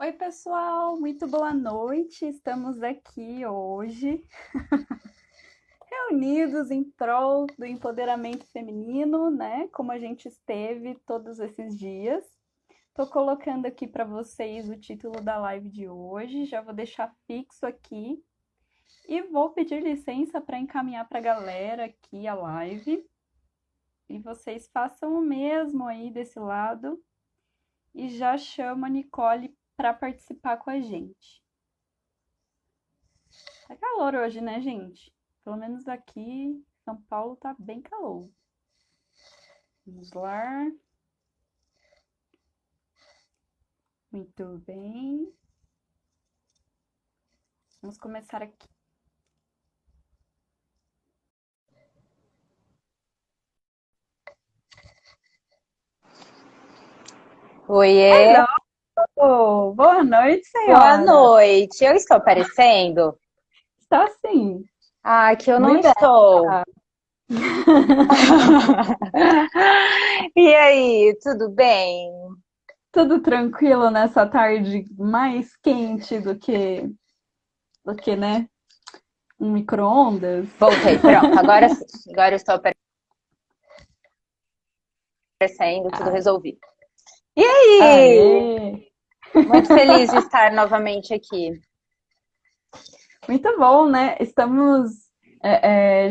Oi, pessoal, muito boa noite. Estamos aqui hoje, reunidos em prol do empoderamento feminino, né? Como a gente esteve todos esses dias. Tô colocando aqui para vocês o título da live de hoje, já vou deixar fixo aqui e vou pedir licença para encaminhar para a galera aqui a live. E vocês façam o mesmo aí desse lado e já chama a Nicole para participar com a gente. Tá calor hoje, né, gente? Pelo menos aqui em São Paulo tá bem calor. Vamos lá. Muito bem. Vamos começar aqui. Oiê, Hello! Boa noite, boa senhora. noite. Eu estou aparecendo? Está sim. Ah, que eu não Muito bem. estou. E aí, tudo bem? Tudo tranquilo nessa tarde mais quente do que, né, um micro-ondas? Voltei, pronto. Agora sim. Agora eu estou aparecendo, tudo Ah, resolvido. E aí? aê! Muito feliz de estar novamente aqui. Muito bom, né? Estamos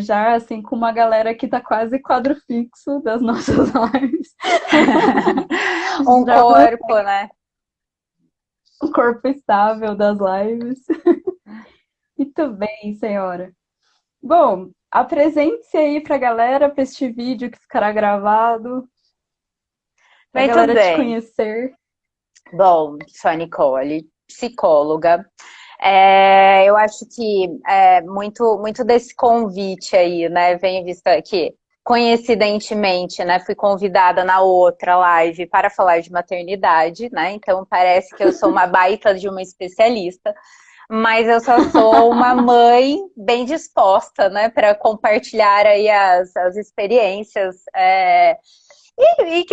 já assim com uma galera que tá quase quadro fixo das nossas lives. Um Já corpo, né? um corpo estável das lives. Muito bem, senhora. Bom, apresente-se aí pra galera, para este vídeo que ficará gravado, pra Muito galera te bem. conhecer. Bom, sou a Nicole, psicóloga. Eu acho que muito desse convite aí, né, vem visto aqui. Coincidentemente, né, fui convidada na outra live para falar de maternidade, né? Então parece que eu sou uma baita de uma especialista, mas eu só sou uma mãe bem disposta, né, para compartilhar aí as experiências e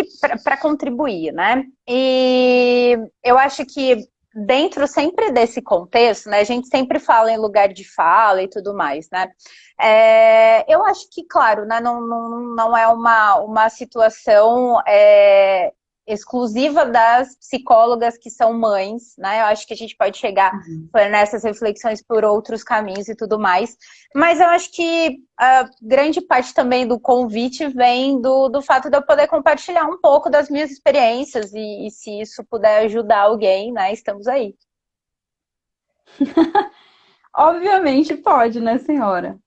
para contribuir, né? E eu acho que dentro sempre desse contexto, né? A gente sempre fala em lugar de fala e tudo mais, né? Eu acho que, claro, né, não é uma situação exclusiva das psicólogas que são mães, né? Eu acho que a gente pode chegar Uhum. nessas reflexões por outros caminhos e tudo mais. Mas eu acho que a grande parte também do convite vem do fato de eu poder compartilhar um pouco das minhas experiências e se isso puder ajudar alguém, né? Estamos aí. Obviamente pode, né, senhora?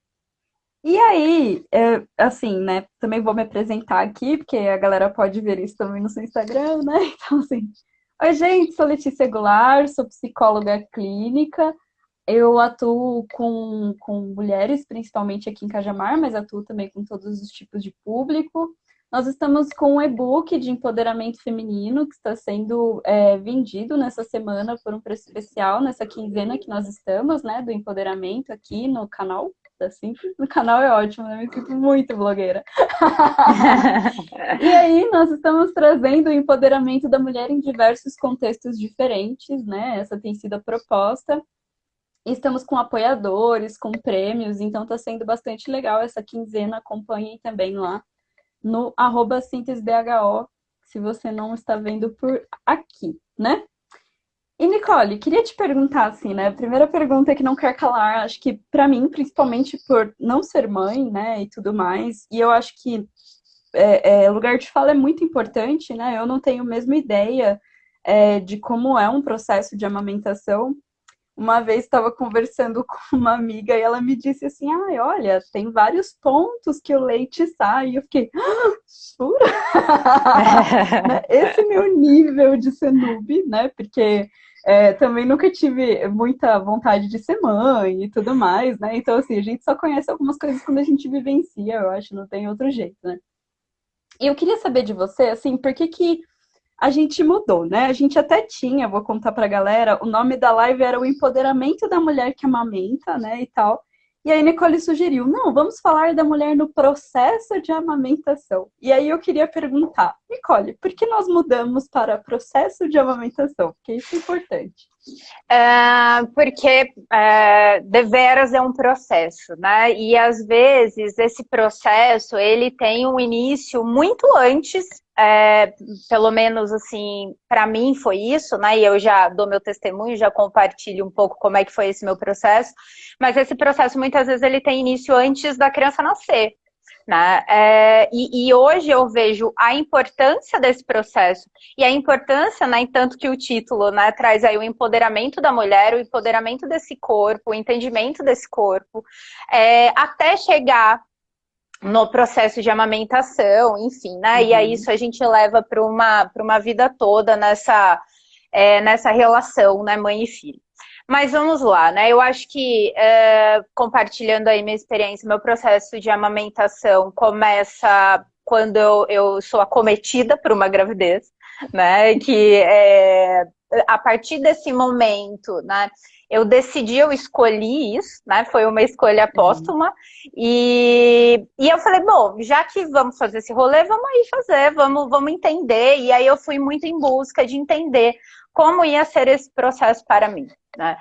E aí, assim, né, também vou me apresentar aqui, porque a galera pode ver isso também no seu Instagram, né? Então, assim, oi, gente, sou Letícia Goulart, sou psicóloga clínica. Eu atuo com mulheres, principalmente aqui em Cajamar, mas atuo também com todos os tipos de público. Nós estamos com um e-book de empoderamento feminino que está sendo vendido nessa semana por um preço especial, nessa quinzena que nós estamos, né, do empoderamento aqui no canal da Simples. No canal é ótimo, né? Me sinto muito blogueira. E aí, nós estamos trazendo o empoderamento da mulher em diversos contextos diferentes, né? Essa tem sido a proposta. Estamos com apoiadores, com prêmios, então está sendo bastante legal essa quinzena. Acompanhem também lá no @síntesebho, se você não está vendo por aqui, né? E Nicole, queria te perguntar assim, né? A primeira pergunta que não quer calar, acho que para mim, principalmente por não ser mãe, né, e tudo mais, e eu acho que lugar de fala é muito importante, né? Eu não tenho a mesma ideia de como é um processo de amamentação. Uma vez estava conversando com uma amiga e ela me disse assim: ai, olha, tem vários pontos que o leite sai. E eu fiquei, jura? Né? Esse meu nível de ser noob, né? Porque também nunca tive muita vontade de ser mãe e tudo mais, né? Então, assim, a gente só conhece algumas coisas quando a gente vivencia, eu acho, não tem outro jeito, né? E eu queria saber de você, assim, por que que a gente mudou, né? A gente até tinha, vou contar pra galera, o nome da live era o empoderamento da mulher que amamenta, né, e tal. E aí Nicole sugeriu, não, vamos falar da mulher no processo de amamentação. E aí eu queria perguntar, Nicole, por que nós mudamos para processo de amamentação? Porque isso é importante. Porque deveras é um processo, né? E às vezes esse processo ele tem um início muito antes, pelo menos assim, para mim foi isso, né? E eu já dou meu testemunho, já compartilho um pouco como é que foi esse meu processo. Mas esse processo muitas vezes ele tem início antes da criança nascer. Né? E hoje eu vejo a importância desse processo e a importância, né, tanto que o título, né, traz aí o empoderamento da mulher, o empoderamento desse corpo, o entendimento desse corpo, até chegar no processo de amamentação, enfim, né? E aí isso a gente leva para uma vida toda nessa relação, né, mãe e filho. Mas vamos lá, né? Eu acho que, compartilhando aí minha experiência, meu processo de amamentação começa quando eu sou acometida por uma gravidez, né? Que a partir desse momento, né? Eu decidi, eu escolhi isso, né? Foi uma escolha póstuma. E eu falei, bom, já que vamos fazer esse rolê, vamos aí fazer, vamos entender. E aí eu fui muito em busca de entender como ia ser esse processo para mim. Né?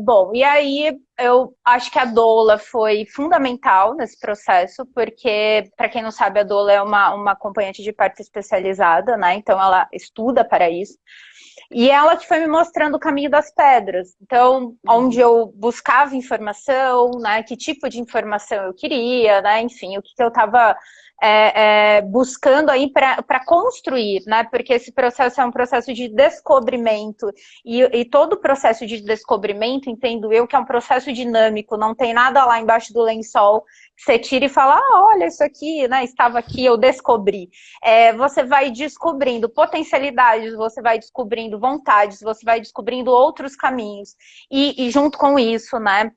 Bom, e aí eu acho que a doula foi fundamental nesse processo, porque, para quem não sabe, a doula é uma acompanhante de parto especializada, né? Então ela estuda para isso. E ela que foi me mostrando o caminho das pedras. Então, onde eu buscava informação, né? Que tipo de informação eu queria, né? Enfim, o que eu estava buscando aí para construir, né? Porque esse processo é um processo de descobrimento e todo o processo de descobrimento, entendo eu, que é um processo dinâmico, não tem nada lá embaixo do lençol que você tira e fala, olha, isso aqui, né? Estava aqui, eu descobri. Você vai descobrindo potencialidades, você vai descobrindo vontades, você vai descobrindo outros caminhos e junto com isso, né?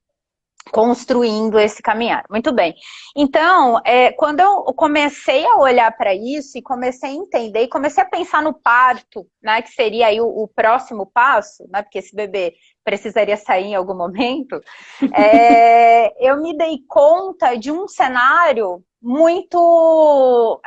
Construindo esse caminhar. Muito bem. Então, quando eu comecei a olhar para isso e comecei a entender, e comecei a pensar no parto, né, que seria aí o próximo passo, né, porque esse bebê precisaria sair em algum momento, eu me dei conta de um cenário muito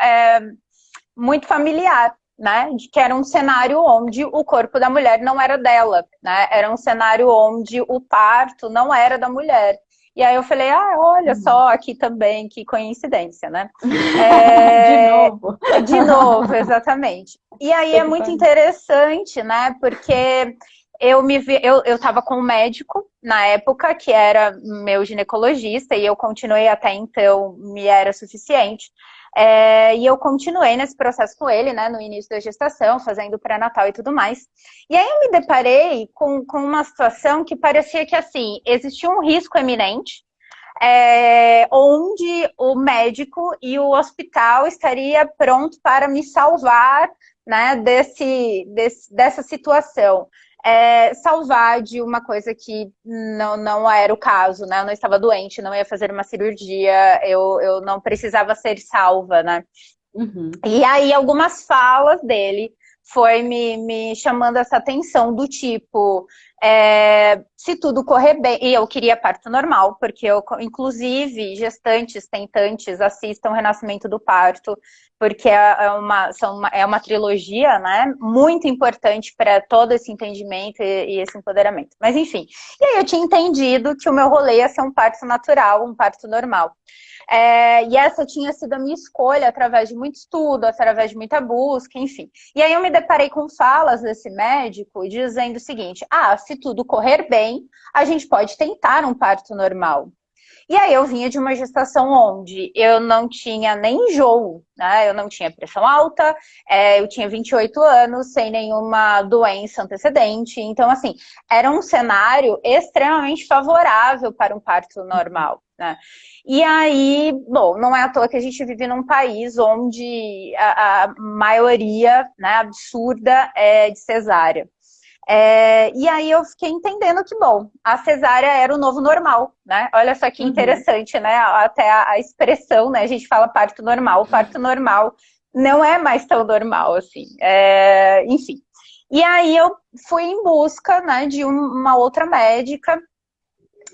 familiar, né? De que era um cenário onde o corpo da mulher não era dela, né? Era um cenário onde o parto não era da mulher. E aí eu falei, olha só, aqui também, que coincidência, né? De novo. De novo, exatamente. E aí é muito interessante, né? Porque eu estava com um médico na época, que era meu ginecologista, e eu continuei até então, me era suficiente. E eu continuei nesse processo com ele, né, no início da gestação, fazendo pré-natal e tudo mais. E aí eu me deparei com uma situação que parecia que, assim, existia um risco eminente, onde o médico e o hospital estaria pronto para me salvar, né, dessa situação. Salvar de uma coisa que não era o caso, né? Eu não estava doente, não ia fazer uma cirurgia, eu não precisava ser salva, né? E aí algumas falas dele foi me chamando essa atenção do tipo, se tudo correr bem, e eu queria parto normal, porque inclusive gestantes, tentantes assistam Renascimento do Parto, porque é uma trilogia, né, muito importante para todo esse entendimento e esse empoderamento. Mas enfim, e aí eu tinha entendido que o meu rolê ia ser um parto natural, um parto normal. E essa tinha sido a minha escolha através de muito estudo, através de muita busca, enfim. E aí eu me deparei com falas desse médico dizendo o seguinte, se tudo correr bem, a gente pode tentar um parto normal. E aí eu vinha de uma gestação onde eu não tinha nem enjoo, né? Eu não tinha pressão alta, eu tinha 28 anos, sem nenhuma doença antecedente. Então, assim, era um cenário extremamente favorável para um parto normal, né? E aí, bom, não é à toa que a gente vive num país onde a maioria, né, absurda é de cesárea. E aí eu fiquei entendendo que, bom, a cesárea era o novo normal, né? Olha só que interessante, né? Até a expressão, né? A gente fala parto normal. O parto normal não é mais tão normal, assim. Enfim. E aí eu fui em busca, né, de uma outra médica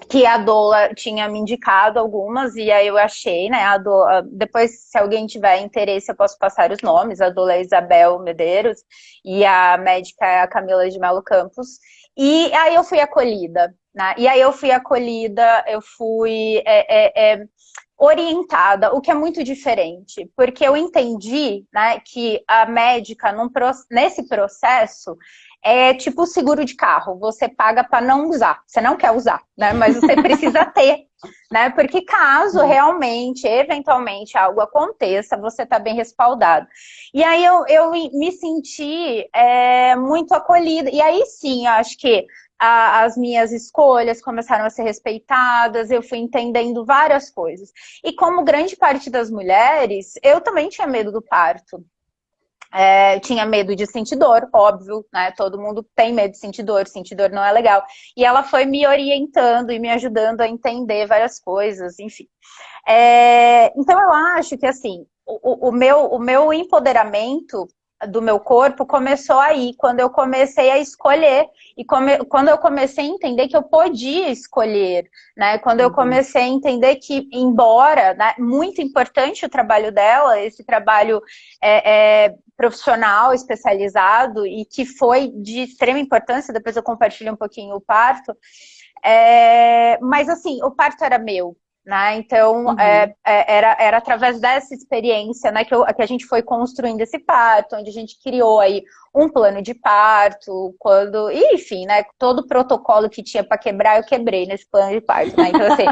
que a doula tinha me indicado algumas, e aí eu achei, né, a doula, depois, se alguém tiver interesse, eu posso passar os nomes, a doula é Isabel Medeiros, e a médica é a Camila de Melo Campos, e aí eu fui acolhida, né, e aí eu fui acolhida, eu fui orientada, o que é muito diferente, porque eu entendi, né, que a médica, nesse processo, é tipo seguro de carro, você paga para não usar, você não quer usar, né? Mas você precisa ter, né? Porque caso realmente, eventualmente, algo aconteça, você está bem respaldado. E aí eu me senti muito acolhida. E aí sim, eu acho que as minhas escolhas começaram a ser respeitadas, eu fui entendendo várias coisas. E como grande parte das mulheres, eu também tinha medo do parto. Tinha medo de sentir dor, óbvio, né? Todo mundo tem medo de sentir dor não é legal. E ela foi me orientando e me ajudando a entender várias coisas, enfim. Então eu acho que assim, o meu empoderamento do meu corpo começou aí, quando eu comecei a escolher e quando eu comecei a entender que eu podia escolher, né? Quando eu comecei a entender que, embora, né, muito importante o trabalho dela, esse trabalho profissional, especializado e que foi de extrema importância, depois eu compartilho um pouquinho o parto, mas assim, o parto era meu, né? Então, era através dessa experiência, né, que a gente foi construindo esse parto, onde a gente criou aí um plano de parto, enfim, né, todo o protocolo que tinha para quebrar, eu quebrei nesse plano de parto, né? Então, assim,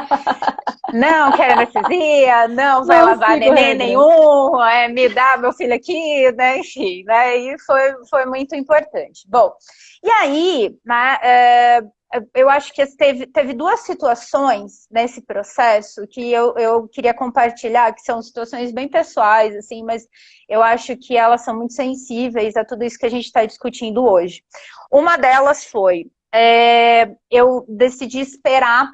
não quero anestesia, não vai Não lavar sigo neném regras. nenhum, me dá meu filho aqui, né? Enfim, né? E foi muito importante. Bom, e aí, né, eu acho que teve duas situações nesse processo que eu queria compartilhar, que são situações bem pessoais, assim, mas eu acho que elas são muito sensíveis a tudo isso que a gente está discutindo hoje. Uma delas foi, eu decidi esperar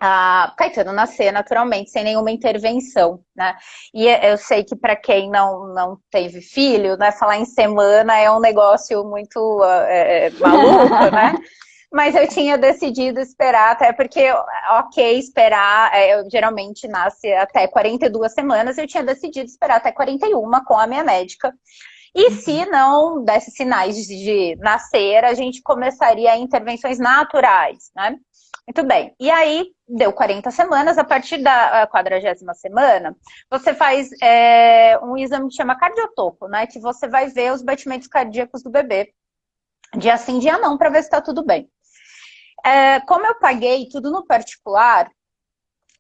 a Caetano nascer naturalmente, sem nenhuma intervenção, né? E eu sei que para quem não teve filho, né, falar em semana é um negócio muito maluco, né? Mas eu tinha decidido esperar, até porque, ok, esperar, geralmente nasce até 42 semanas, eu tinha decidido esperar até 41 com a minha médica. E se não desse sinais de nascer, a gente começaria intervenções naturais, né? Muito bem. E aí, deu 40 semanas, a partir da 40ª semana, você faz um exame que chama cardiotoco, né? Que você vai ver os batimentos cardíacos do bebê, dia sim, dia não, para ver se está tudo bem. Como eu paguei tudo no particular,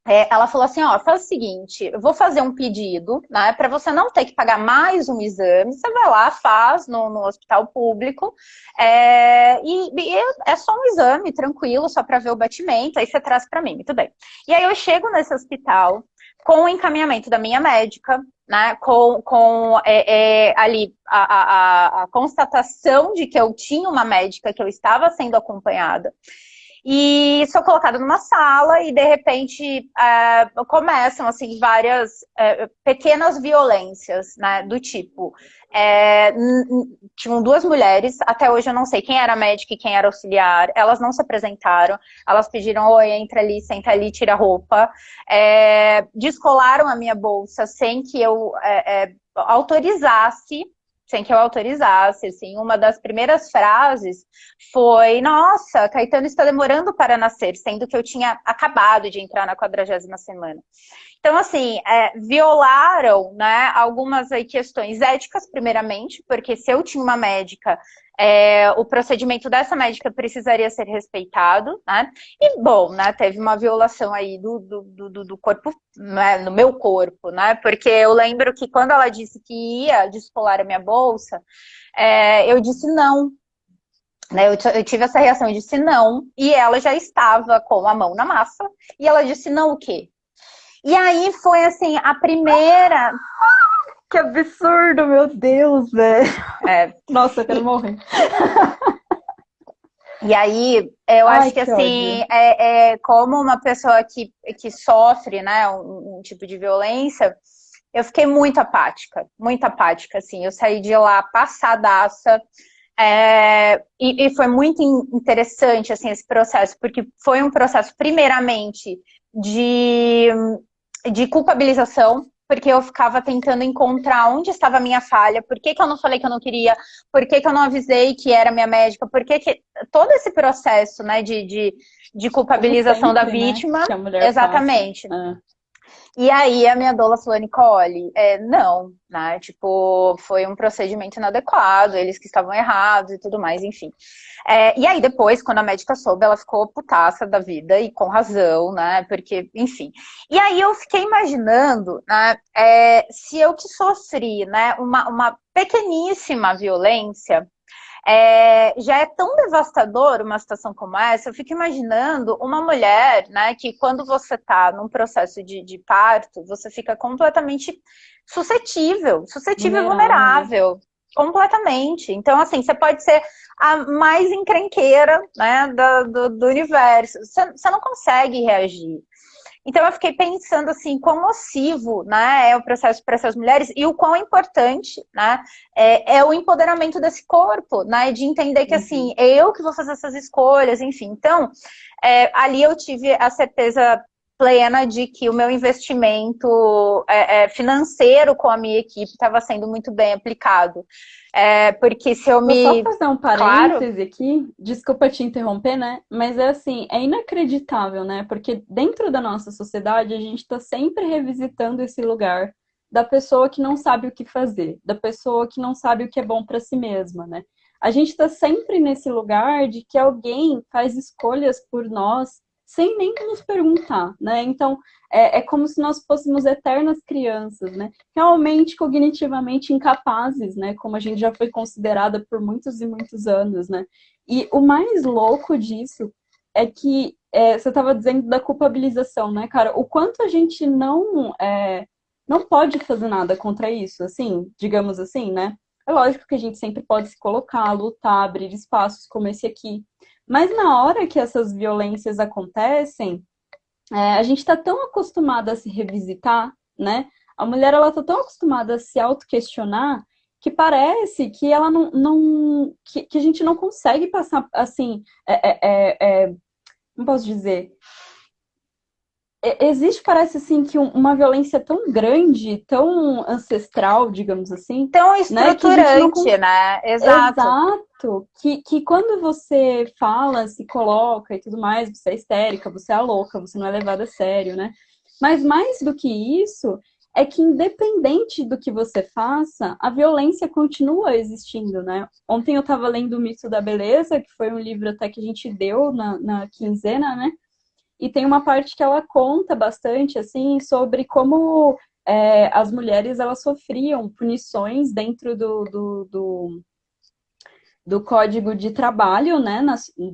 ela falou assim, ó, faz o seguinte, eu vou fazer um pedido, né, para você não ter que pagar mais um exame, você vai lá, faz no hospital público, e é só um exame, tranquilo, só para ver o batimento, aí você traz para mim, muito bem. E aí eu chego nesse hospital com o encaminhamento da minha médica, né, com ali a constatação de que eu tinha uma médica, que eu estava sendo acompanhada, e sou colocada numa sala e, de repente, começam, assim, várias pequenas violências, né, do tipo... tinham duas mulheres, até hoje eu não sei quem era médica e quem era auxiliar, elas não se apresentaram, elas pediram, oi, entra ali, senta ali, tira a roupa, descolaram a minha bolsa sem que eu autorizasse, assim, uma das primeiras frases foi, nossa, Caetano está demorando para nascer, sendo que eu tinha acabado de entrar na 40ª semana. Então, assim, violaram, né, algumas aí questões éticas, primeiramente, porque se eu tinha uma médica, o procedimento dessa médica precisaria ser respeitado, né? E, bom, né, teve uma violação aí do corpo, né, no meu corpo, né? Porque eu lembro que quando ela disse que ia descolar a minha bolsa, eu disse não. Né, eu tive essa reação, eu disse não, e ela já estava com a mão na massa, e ela disse não o quê? E aí foi assim, a primeira. Que absurdo, meu Deus, velho. Nossa, eu quero E, morrer. e aí, eu Ai, acho que que assim, ódio. como uma pessoa que sofre, né, um tipo de violência, eu fiquei muito apática, assim. Eu saí de lá passadaça. E foi muito interessante, assim, esse processo, porque foi um processo, primeiramente, de culpabilização, porque eu ficava tentando encontrar onde estava a minha falha, por que que eu não falei que eu não queria, por que que eu não avisei que era minha médica, por que que... Todo esse processo, né, de Como culpabilização da sempre, né? vítima, Que a mulher passa. exatamente. E aí a minha doula falou, Nicole, não, né? Tipo, foi um procedimento inadequado, eles que estavam errados e tudo mais, enfim. E aí depois, quando a médica soube, ela ficou putaça da vida e com razão, né? Porque, enfim. E aí eu fiquei imaginando, né? Se eu que sofri, né? Uma pequeníssima violência, já é tão devastador uma situação como essa, eu fico imaginando uma mulher, né, que quando você está num processo de parto, você fica completamente suscetível e Vulnerável, né? vulnerável. Completamente. Então, assim, você pode ser a mais encrenqueira, né, do universo. Você não consegue reagir. Então eu fiquei pensando assim, quão nocivo, né, é o processo para essas mulheres e o quão importante, né, é o empoderamento desse corpo, né, de entender que Uhum. assim, é eu que vou fazer essas escolhas, enfim. Então, ali eu tive a certeza plena de que o meu investimento financeiro com a minha equipe estava sendo muito bem aplicado. Porque se eu Vou só me... fazer um Claro, parêntese aqui, desculpa te interromper, né? Mas é assim, é inacreditável, né? Porque dentro da nossa sociedade a gente está sempre revisitando esse lugar da pessoa que não sabe o que fazer, da pessoa que não sabe o que é bom para si mesma, né? A gente está sempre nesse lugar de que alguém faz escolhas por nós sem nem nos perguntar, né? Então é como se nós fôssemos eternas crianças, né? Realmente cognitivamente incapazes, né? Como a gente já foi considerada por muitos e muitos anos, né? E o mais louco disso é que você estava dizendo da culpabilização, né, cara? O quanto a gente não pode fazer nada contra isso, assim, digamos assim, né? É lógico que a gente sempre pode se colocar, lutar, abrir espaços como esse aqui. Mas na hora que essas violências acontecem, a gente está tão acostumada a se revisitar, né? A mulher ela tá tão acostumada a se autoquestionar que parece que ela que a gente não consegue passar assim, não posso dizer. Existe, parece assim, que uma violência tão grande, tão ancestral, digamos assim, tão né, que a gente não estruturante, consegue. né? Exato. Exato, que quando você fala, se coloca e tudo mais, você é histérica, você é a louca, você não é levada a sério, né? Mas mais do que isso, é que independente do que você faça, a violência continua existindo, né? Ontem eu estava lendo O Mito da Beleza, que foi um livro até que a gente deu na quinzena, né? E tem uma parte que ela conta bastante, assim, sobre como as mulheres, elas sofriam punições dentro do Código de Trabalho, né,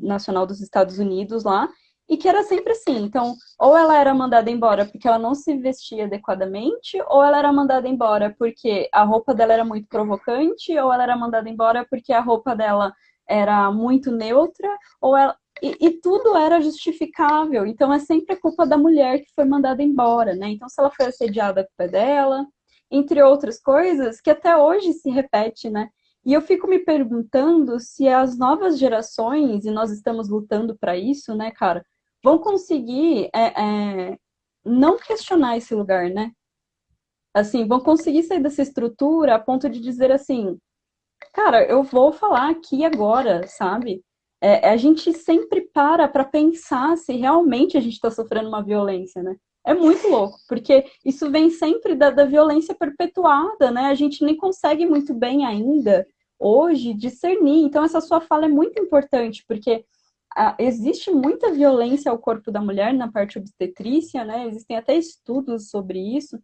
nacional dos Estados Unidos lá, e que era sempre assim. Então, ou ela era mandada embora porque ela não se vestia adequadamente, ou ela era mandada embora porque a roupa dela era muito provocante, ou ela era mandada embora porque a roupa dela era muito neutra, ou ela... E tudo era justificável. Então, é sempre a culpa da mulher que foi mandada embora, né? Então, se ela foi assediada, a culpa é dela, entre outras coisas, que até hoje se repete, né? E eu fico me perguntando se as novas gerações, e nós estamos lutando para isso, né, cara, vão conseguir não questionar esse lugar, né? Assim, vão conseguir sair dessa estrutura a ponto de dizer assim, cara, eu vou falar aqui agora, sabe? A gente sempre para pensar se realmente a gente está sofrendo uma violência, né? É muito louco, porque isso vem sempre da violência perpetuada, né? A gente nem consegue muito bem ainda, hoje, discernir. Então, essa sua fala é muito importante, porque existe muita violência ao corpo da mulher na parte obstetrícia, né? Existem até estudos sobre isso.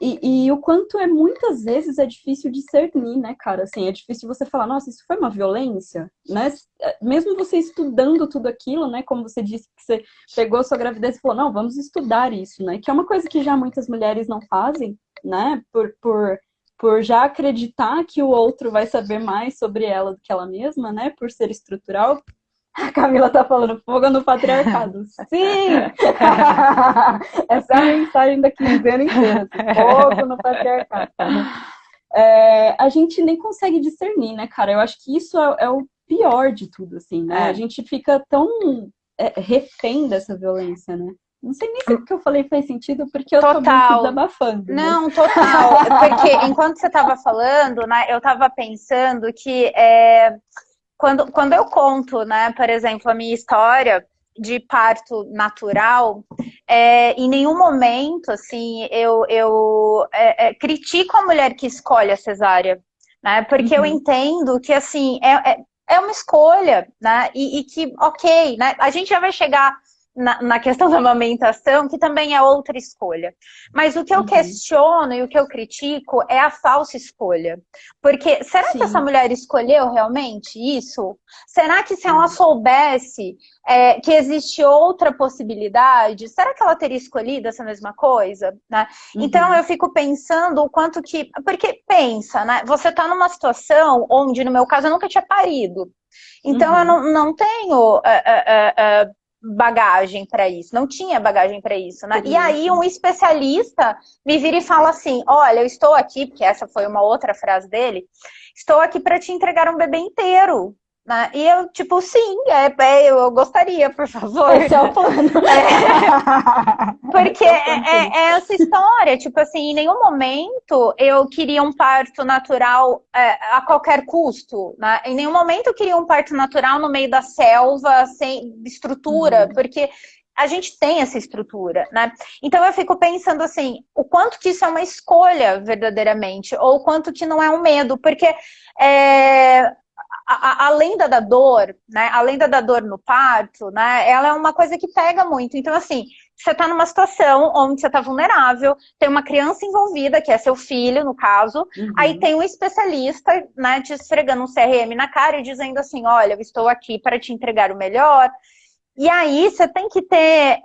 E o quanto muitas vezes é difícil discernir, né, cara? Assim, é difícil você falar, nossa, isso foi uma violência, né? Mesmo você estudando tudo aquilo, né? Como você disse que você pegou a sua gravidez e falou, não, vamos estudar isso, né? Que é uma coisa que já muitas mulheres não fazem, né? Por já acreditar que o outro vai saber mais sobre ela do que ela mesma, né? Por ser estrutural. A Camila tá falando fogo no patriarcado. Sim! Essa é a mensagem da quinzena inteira. Fogo no patriarcado. a gente nem consegue discernir, né, cara? Eu acho que isso é o pior de tudo, assim, né? A gente fica tão refém dessa violência, né? Não sei nem se o que eu falei faz sentido, porque eu tô meio que Total. desabafando, mas... Não, total. Porque enquanto você estava falando, né, eu estava pensando que quando eu conto, né, por exemplo, a minha história de parto natural, em nenhum momento, assim, eu critico a mulher que escolhe a cesárea, né, porque eu Uhum, entendo que, assim, é uma escolha, né, e que, ok, né, a gente já vai chegar na questão da amamentação, que também é outra escolha. Mas o que eu uhum. questiono e o que eu critico é a falsa escolha. Porque será que essa Sim. mulher escolheu realmente isso? Será que se ela É. soubesse que existe outra possibilidade, será que ela teria escolhido essa mesma coisa? Né? Então eu Uhum, fico pensando o quanto que. Porque pensa, né? Você está numa situação onde, no meu caso, eu nunca tinha parido. Então eu uhum, não tenho bagagem para isso, não tinha bagagem para isso, né? E aí experiência. um especialista me vira e fala assim: olha, eu estou aqui, porque essa foi uma outra frase dele, estou aqui para te entregar um bebê inteiro. Né? E eu, tipo, sim, eu gostaria, por favor. Esse é o plano. Porque Esse é o plano feliz. é essa história, tipo assim, em nenhum momento eu queria um parto natural a qualquer custo, né? Em nenhum momento eu queria um parto natural no meio da selva, sem estrutura, Uhum, porque a gente tem essa estrutura, né? Então eu fico pensando assim, o quanto que isso é uma escolha verdadeiramente, ou o quanto que não é um medo, porque é, além da dor, né? Além da dor no parto, né? Ela é uma coisa que pega muito. Então, assim, você está numa situação onde você está vulnerável, tem uma criança envolvida, que é seu filho, no caso, aí uhum. tem um especialista, né, te esfregando um CRM na cara e dizendo assim, olha, eu estou aqui para te entregar o melhor, e aí você tem que ter,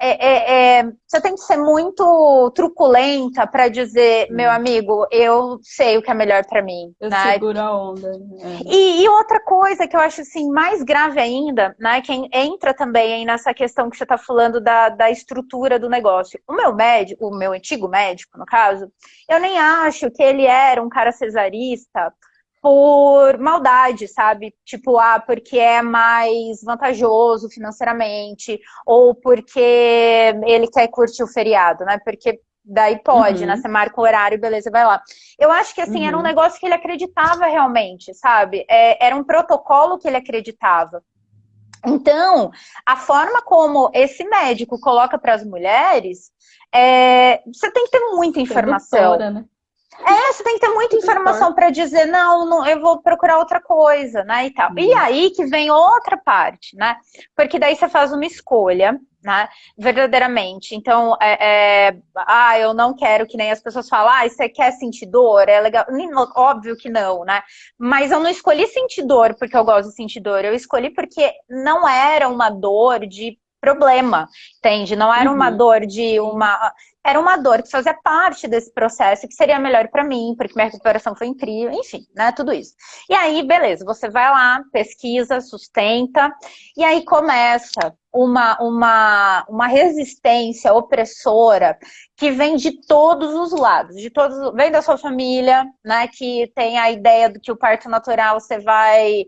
você tem que ser muito truculenta para dizer, meu Sim. amigo, eu sei o que é melhor para mim, Eu né? seguro a onda, né? E outra coisa que eu acho assim mais grave ainda, né, que entra também aí nessa questão que você está falando da estrutura do negócio. O meu médico, o meu antigo médico, no caso, eu nem acho que ele era um cara cesarista por maldade, sabe? Tipo, porque é mais vantajoso financeiramente, ou porque ele quer curtir o feriado, né? Porque daí pode, né? Você Uhum, marca o horário, beleza, vai lá. Eu acho que, assim, era um uhum. negócio que ele acreditava realmente, sabe? Era um protocolo que ele acreditava. Então, a forma como esse médico coloca para as mulheres, você tem que ter muita informação. Sedutora, né? Você tem que ter muita informação Sedutor. para dizer, não, não, eu vou procurar outra coisa, né, e tal. E Sim. aí que vem outra parte, né? Porque daí você faz uma escolha, né, verdadeiramente. Então, eu não quero que nem as pessoas falam, você quer sentir dor? É legal. Óbvio que não, né? Mas eu não escolhi sentir dor porque eu gosto de sentir dor. Eu escolhi porque não era uma dor de problema, entende? Não era uma Uhum, dor de sim. uma era uma dor que fazia parte desse processo, que seria melhor para mim, porque minha recuperação foi incrível, enfim, né, tudo isso. E aí, beleza, você vai lá, pesquisa, sustenta, e aí começa uma resistência opressora que vem de todos os lados, vem da sua família, né, que tem a ideia de que o parto natural você vai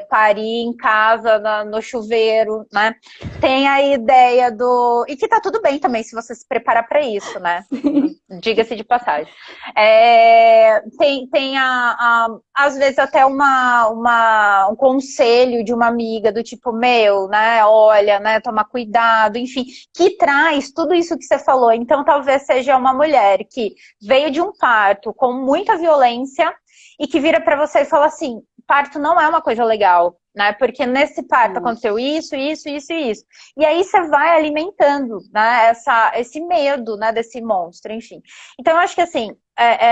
parir em casa, no chuveiro, né? Tem a ideia do. E que tá tudo bem também se você se preparar para isso, né? Sim. Diga-se de passagem. Tem às vezes até um conselho de uma amiga do tipo, meu, né? Olha, né? Tomar cuidado, enfim, que traz tudo isso que você falou. Então, talvez seja uma mulher que veio de um parto com muita violência e que vira para você e fala assim: parto não é uma coisa legal, né? Porque nesse parto Sim. aconteceu isso, isso, isso e isso. E aí você vai alimentando, né, esse medo, né, desse monstro, enfim. Então eu acho que assim,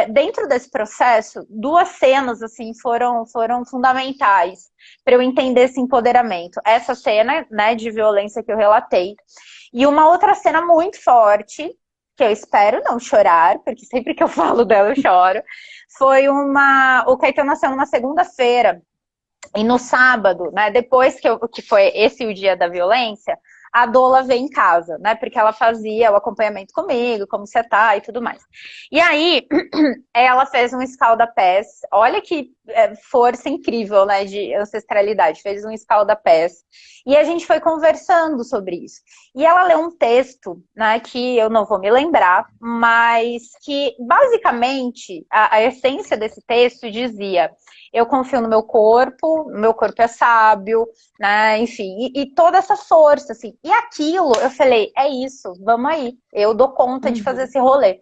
dentro desse processo, duas cenas assim foram fundamentais para eu entender esse empoderamento. Essa cena, né, de violência que eu relatei e uma outra cena muito forte que eu espero não chorar, porque sempre que eu falo dela eu choro. O Caetano nasceu numa segunda-feira e no sábado, né, depois que foi esse o dia da violência, a doula ver em casa, né? Porque ela fazia o acompanhamento comigo, como você tá e tudo mais. E aí, ela fez um escalda-pés. Olha que força incrível, né, de ancestralidade. Fez um escalda-pés. E a gente foi conversando sobre isso. E ela leu um texto, né, que eu não vou me lembrar, mas que, basicamente, a essência desse texto dizia: eu confio no meu corpo é sábio, né, enfim, e toda essa força, assim. E aquilo, eu falei, é isso, vamos aí, eu dou conta de fazer Uhum. esse rolê.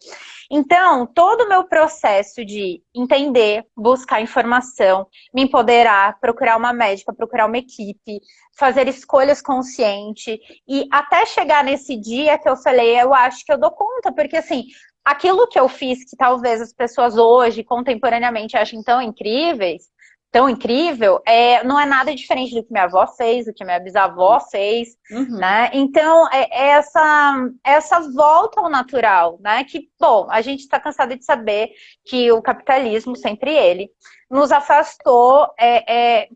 Então, todo o meu processo de entender, buscar informação, me empoderar, procurar uma médica, procurar uma equipe, fazer escolhas conscientes, e até chegar nesse dia que eu falei, eu acho que eu dou conta, porque assim, aquilo que eu fiz, que talvez as pessoas hoje, contemporaneamente, achem tão incrível, não é nada diferente do que minha avó fez, do que minha bisavó fez, Uhum. né? Então, essa volta ao natural, né? Que, bom, a gente está cansado de saber que o capitalismo, sempre ele, nos afastou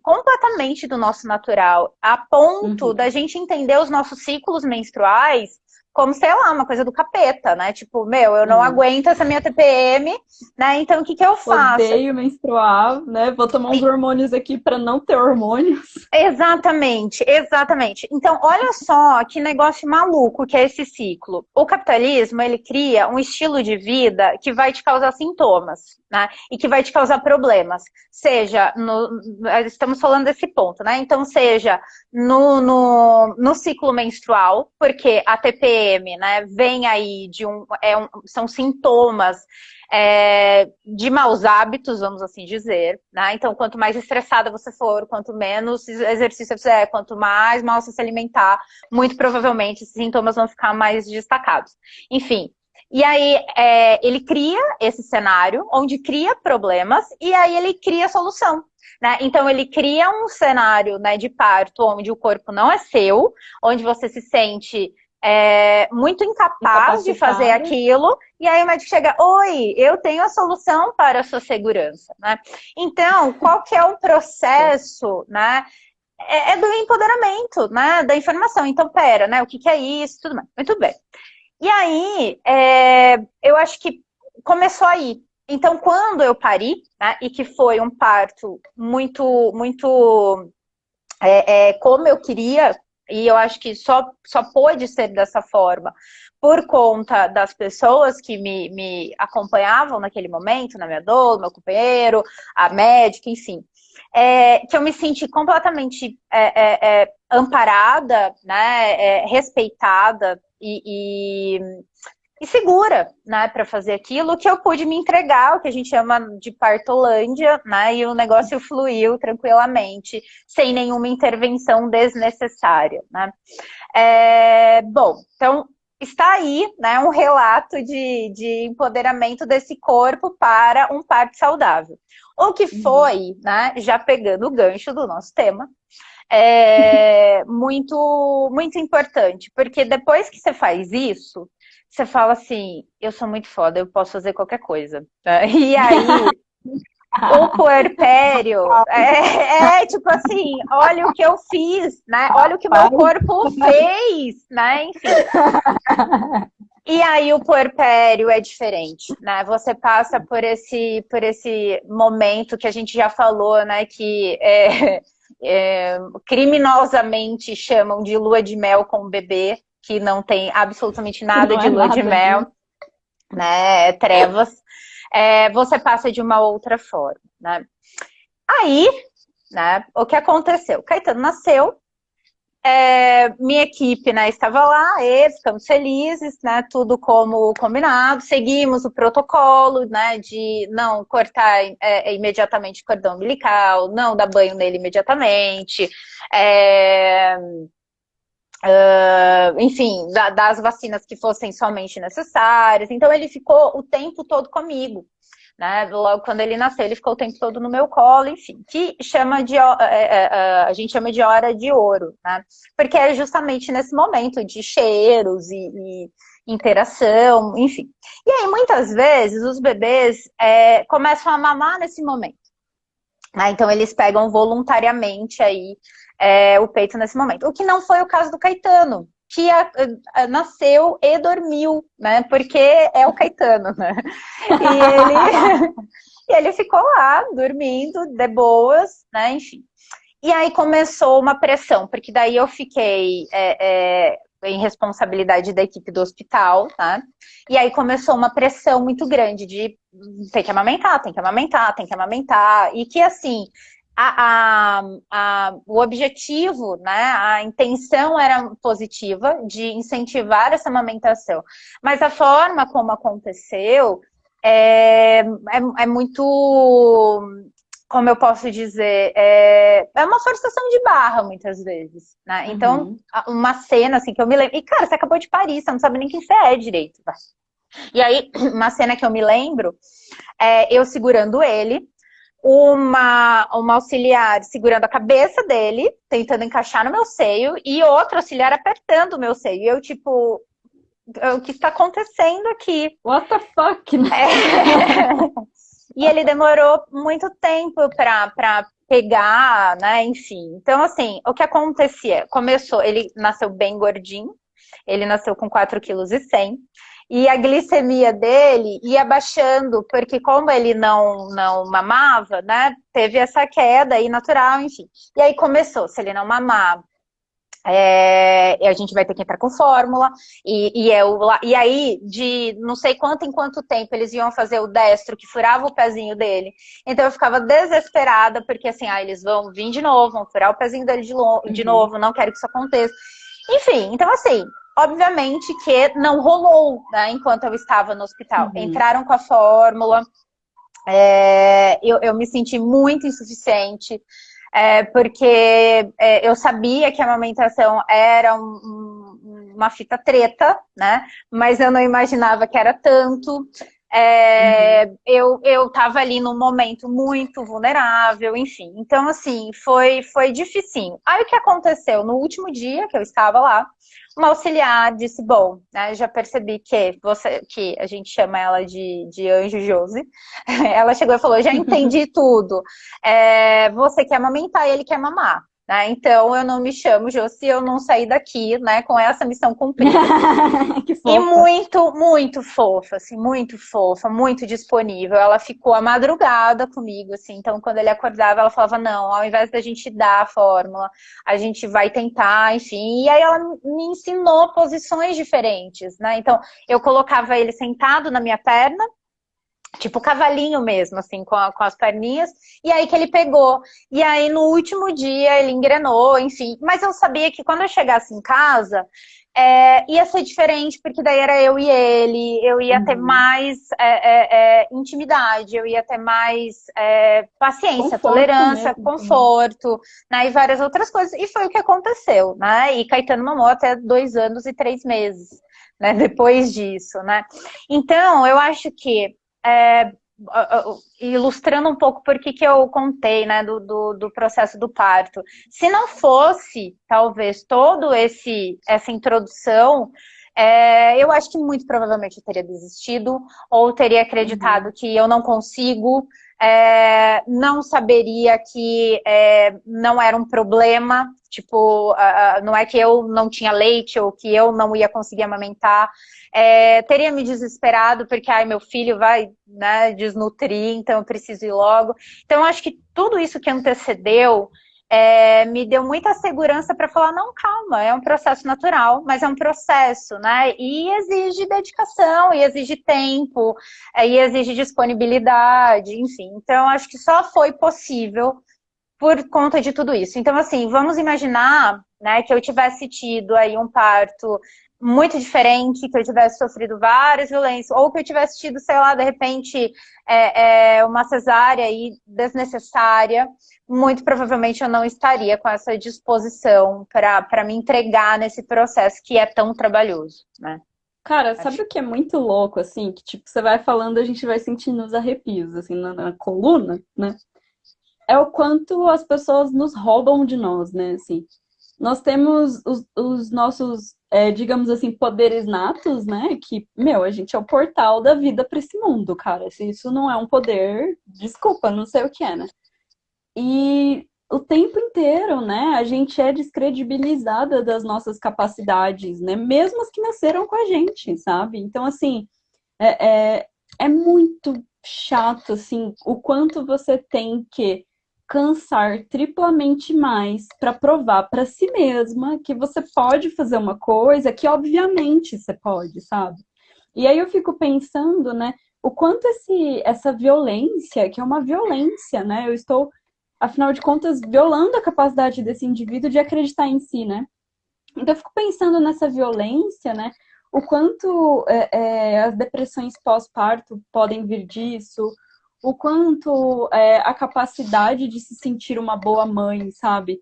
completamente do nosso natural, a ponto Uhum. da gente entender os nossos ciclos menstruais como, sei lá, uma coisa do capeta, né? Tipo, meu, eu não Sim. aguento essa minha TPM, né? Então, o que que eu faço? Odeio menstruar, né? Vou tomar uns hormônios aqui para não ter hormônios. Exatamente, exatamente. Então, olha só que negócio maluco que é esse ciclo. O capitalismo, ele cria um estilo de vida que vai te causar sintomas, né? E que vai te causar problemas. Seja, estamos falando desse ponto, né? Então, seja no ciclo menstrual, porque a TPM, né, vem aí são sintomas de maus hábitos, vamos assim dizer, né? Então, quanto mais estressada você for, quanto menos exercício você fizer, quanto mais mal você se alimentar, muito provavelmente esses sintomas vão ficar mais destacados. Enfim, e aí ele cria esse cenário onde cria problemas e aí ele cria solução. Né? Então ele cria um cenário, né, de parto onde o corpo não é seu, onde você se sente muito incapaz de fazer Incapacitada. aquilo, e aí o médico chega, oi, eu tenho a solução para a sua segurança, né? Então, qual que é o processo, né? Do empoderamento, né? Da informação. Então, pera, né? O que que é isso? Tudo mais. Muito bem. E aí, eu acho que começou aí. Então, quando eu pari, né? E que foi um parto muito, muito como eu queria, e eu acho que só pôde ser dessa forma por conta das pessoas que me acompanhavam naquele momento, na minha dor, meu companheiro, a médica, enfim. Que eu me senti completamente amparada, né, respeitada e segura, né, para fazer aquilo que eu pude me entregar, o que a gente chama de partolândia, né, e o negócio fluiu tranquilamente, sem nenhuma intervenção desnecessária, né. Bom, então está aí, né, um relato de empoderamento desse corpo para um parto saudável. O que Uhum. foi, né, já pegando o gancho do nosso tema, muito, muito importante, porque depois que você faz isso, você fala assim, eu sou muito foda, eu posso fazer qualquer coisa. Né? E aí, o puerpério tipo assim, olha o que eu fiz, né? Olha o que o meu Rapaz. corpo fez, né? Enfim. E aí o puerpério é diferente, né? Você passa por esse momento que a gente já falou, né? Que criminosamente chamam de lua de mel com o bebê, que não tem absolutamente Que nada não de é lua de nada mel, disso. né? Trevas. Você passa de uma outra forma, né? Aí, né? O que aconteceu? Caetano nasceu. Minha equipe, né, estava lá, ficamos felizes, né, tudo como combinado, seguimos o protocolo, né, de não cortar imediatamente o cordão umbilical, não dar banho nele imediatamente, enfim, das vacinas que fossem somente necessárias. Então ele ficou o tempo todo comigo. Né? Logo quando ele nasceu, ele ficou o tempo todo no meu colo, enfim, que chama a gente chama de hora de ouro, né? Porque é justamente nesse momento de cheiros e interação, enfim. E aí, muitas vezes, os bebês começam a mamar nesse momento. Né? Então, eles pegam voluntariamente aí o peito nesse momento. O que não foi o caso do Caetano. que nasceu e dormiu, né? Porque é o Caetano, né? E ele, e ele ficou lá, dormindo, de boas, né? Enfim. E aí começou uma pressão, porque daí eu fiquei em responsabilidade da equipe do hospital, tá? E aí começou uma pressão muito grande de tem que amamentar, tem que amamentar, tem que amamentar. E que assim, o objetivo, né, a intenção era positiva de incentivar essa amamentação. Mas a forma como aconteceu é muito, como eu posso dizer, é uma forçação de barra, muitas vezes, né? Então, Uhum. uma cena, assim, que eu me lembro... E, cara, você acabou de parir, você não sabe nem quem você é direito. Tá? E aí, uma cena que eu me lembro, eu segurando ele, uma auxiliar segurando a cabeça dele, tentando encaixar no meu seio, e outro auxiliar apertando o meu seio. E eu, tipo, o que está acontecendo aqui? What the fuck, né? E ele demorou muito tempo para pegar, né? Enfim. Então, assim, o que acontecia? Começou, ele nasceu bem gordinho, ele nasceu com 4,1 kg. E a glicemia dele ia baixando, porque como ele não mamava, né? Teve essa queda aí natural, enfim. E aí começou, se ele não mamar, a gente vai ter que entrar com fórmula, e aí, de não sei quanto em quanto tempo eles iam fazer o destro, que furava o pezinho dele. Então eu ficava desesperada, porque assim, eles vão vir de novo, vão furar o pezinho dele de Uhum. novo, não quero que isso aconteça. Enfim, então assim, obviamente que não rolou, né, enquanto eu estava no hospital. Uhum. Entraram com a fórmula, eu me senti muito insuficiente, porque eu sabia que a amamentação era uma fita treta, né? Mas eu não imaginava que era tanto. Uhum. Eu estava ali num momento muito vulnerável, enfim. Então, assim, foi dificinho. Aí o que aconteceu? No último dia que eu estava lá, uma auxiliar disse, bom, né, já percebi que a gente chama ela de Anjo Josi. Ela chegou e falou, já entendi tudo. Você quer amamentar e ele quer mamar. Né? Então eu não me chamo Josi, eu não saí daqui, né, com essa missão cumprida. Que E fofa. muito, muito fofa, assim, muito fofa, muito disponível. Ela ficou a madrugada comigo, assim. Então, quando ele acordava, ela falava: não, ao invés da gente dar a fórmula, a gente vai tentar, enfim. E aí ela me ensinou posições diferentes, né? Então, eu colocava ele sentado na minha perna, tipo cavalinho mesmo, assim, com as perninhas, e aí que ele pegou. E aí no último dia ele engrenou, enfim. Mas eu sabia que quando eu chegasse em casa, ia ser diferente, porque daí era eu e ele, eu ia ter Uhum. mais intimidade, eu ia ter mais paciência, Conforto tolerância, mesmo também. conforto, né, e várias outras coisas. E foi o que aconteceu, né? E Caetano mamou até 2 anos e 3 meses, né, depois disso, né? Então, eu acho que é, ilustrando um pouco por que eu contei, né, do processo do parto. Se não fosse, talvez, todo essa introdução, eu acho que muito provavelmente eu teria desistido, ou teria acreditado Uhum. que eu não consigo, não saberia que não era um problema, tipo, não é que eu não tinha leite ou que eu não ia conseguir amamentar, teria me desesperado porque ai, meu filho vai, né, desnutrir, então eu preciso ir logo. Então, eu acho que tudo isso que antecedeu me deu muita segurança para falar, não, calma, é um processo natural, mas é um processo, né? E exige dedicação, e exige tempo, e exige disponibilidade, enfim. Então, acho que só foi possível por conta de tudo isso. Então, assim, vamos imaginar, né, que eu tivesse tido aí um parto muito diferente, que eu tivesse sofrido várias violências, ou que eu tivesse tido, sei lá, de repente, uma cesárea aí desnecessária, muito provavelmente eu não estaria com essa disposição para me entregar nesse processo que é tão trabalhoso, né? Cara, sabe Acho. o que é muito louco, assim? Que, tipo, você vai falando, a gente vai sentindo os arrepios, assim, na coluna, né? É o quanto as pessoas nos roubam de nós, né? Assim, nós temos os nossos, digamos assim, poderes natos, né? Que, meu, a gente é o portal da vida para esse mundo, cara. Se isso não é um poder, desculpa, não sei o que é, né? E o tempo inteiro, né? A gente é descredibilizada das nossas capacidades, né? Mesmo as que nasceram com a gente, sabe? Então, assim, é, é, é muito chato, assim, o quanto você tem que cansar triplamente mais para provar para si mesma que você pode fazer uma coisa que, obviamente, você pode, sabe? E aí eu fico pensando, né, o quanto essa violência, que é uma violência, né? Eu estou, afinal de contas, violando a capacidade desse indivíduo de acreditar em si, né? Então, eu fico pensando nessa violência, né? O quanto as depressões pós-parto podem vir disso, o quanto a capacidade de se sentir uma boa mãe, sabe?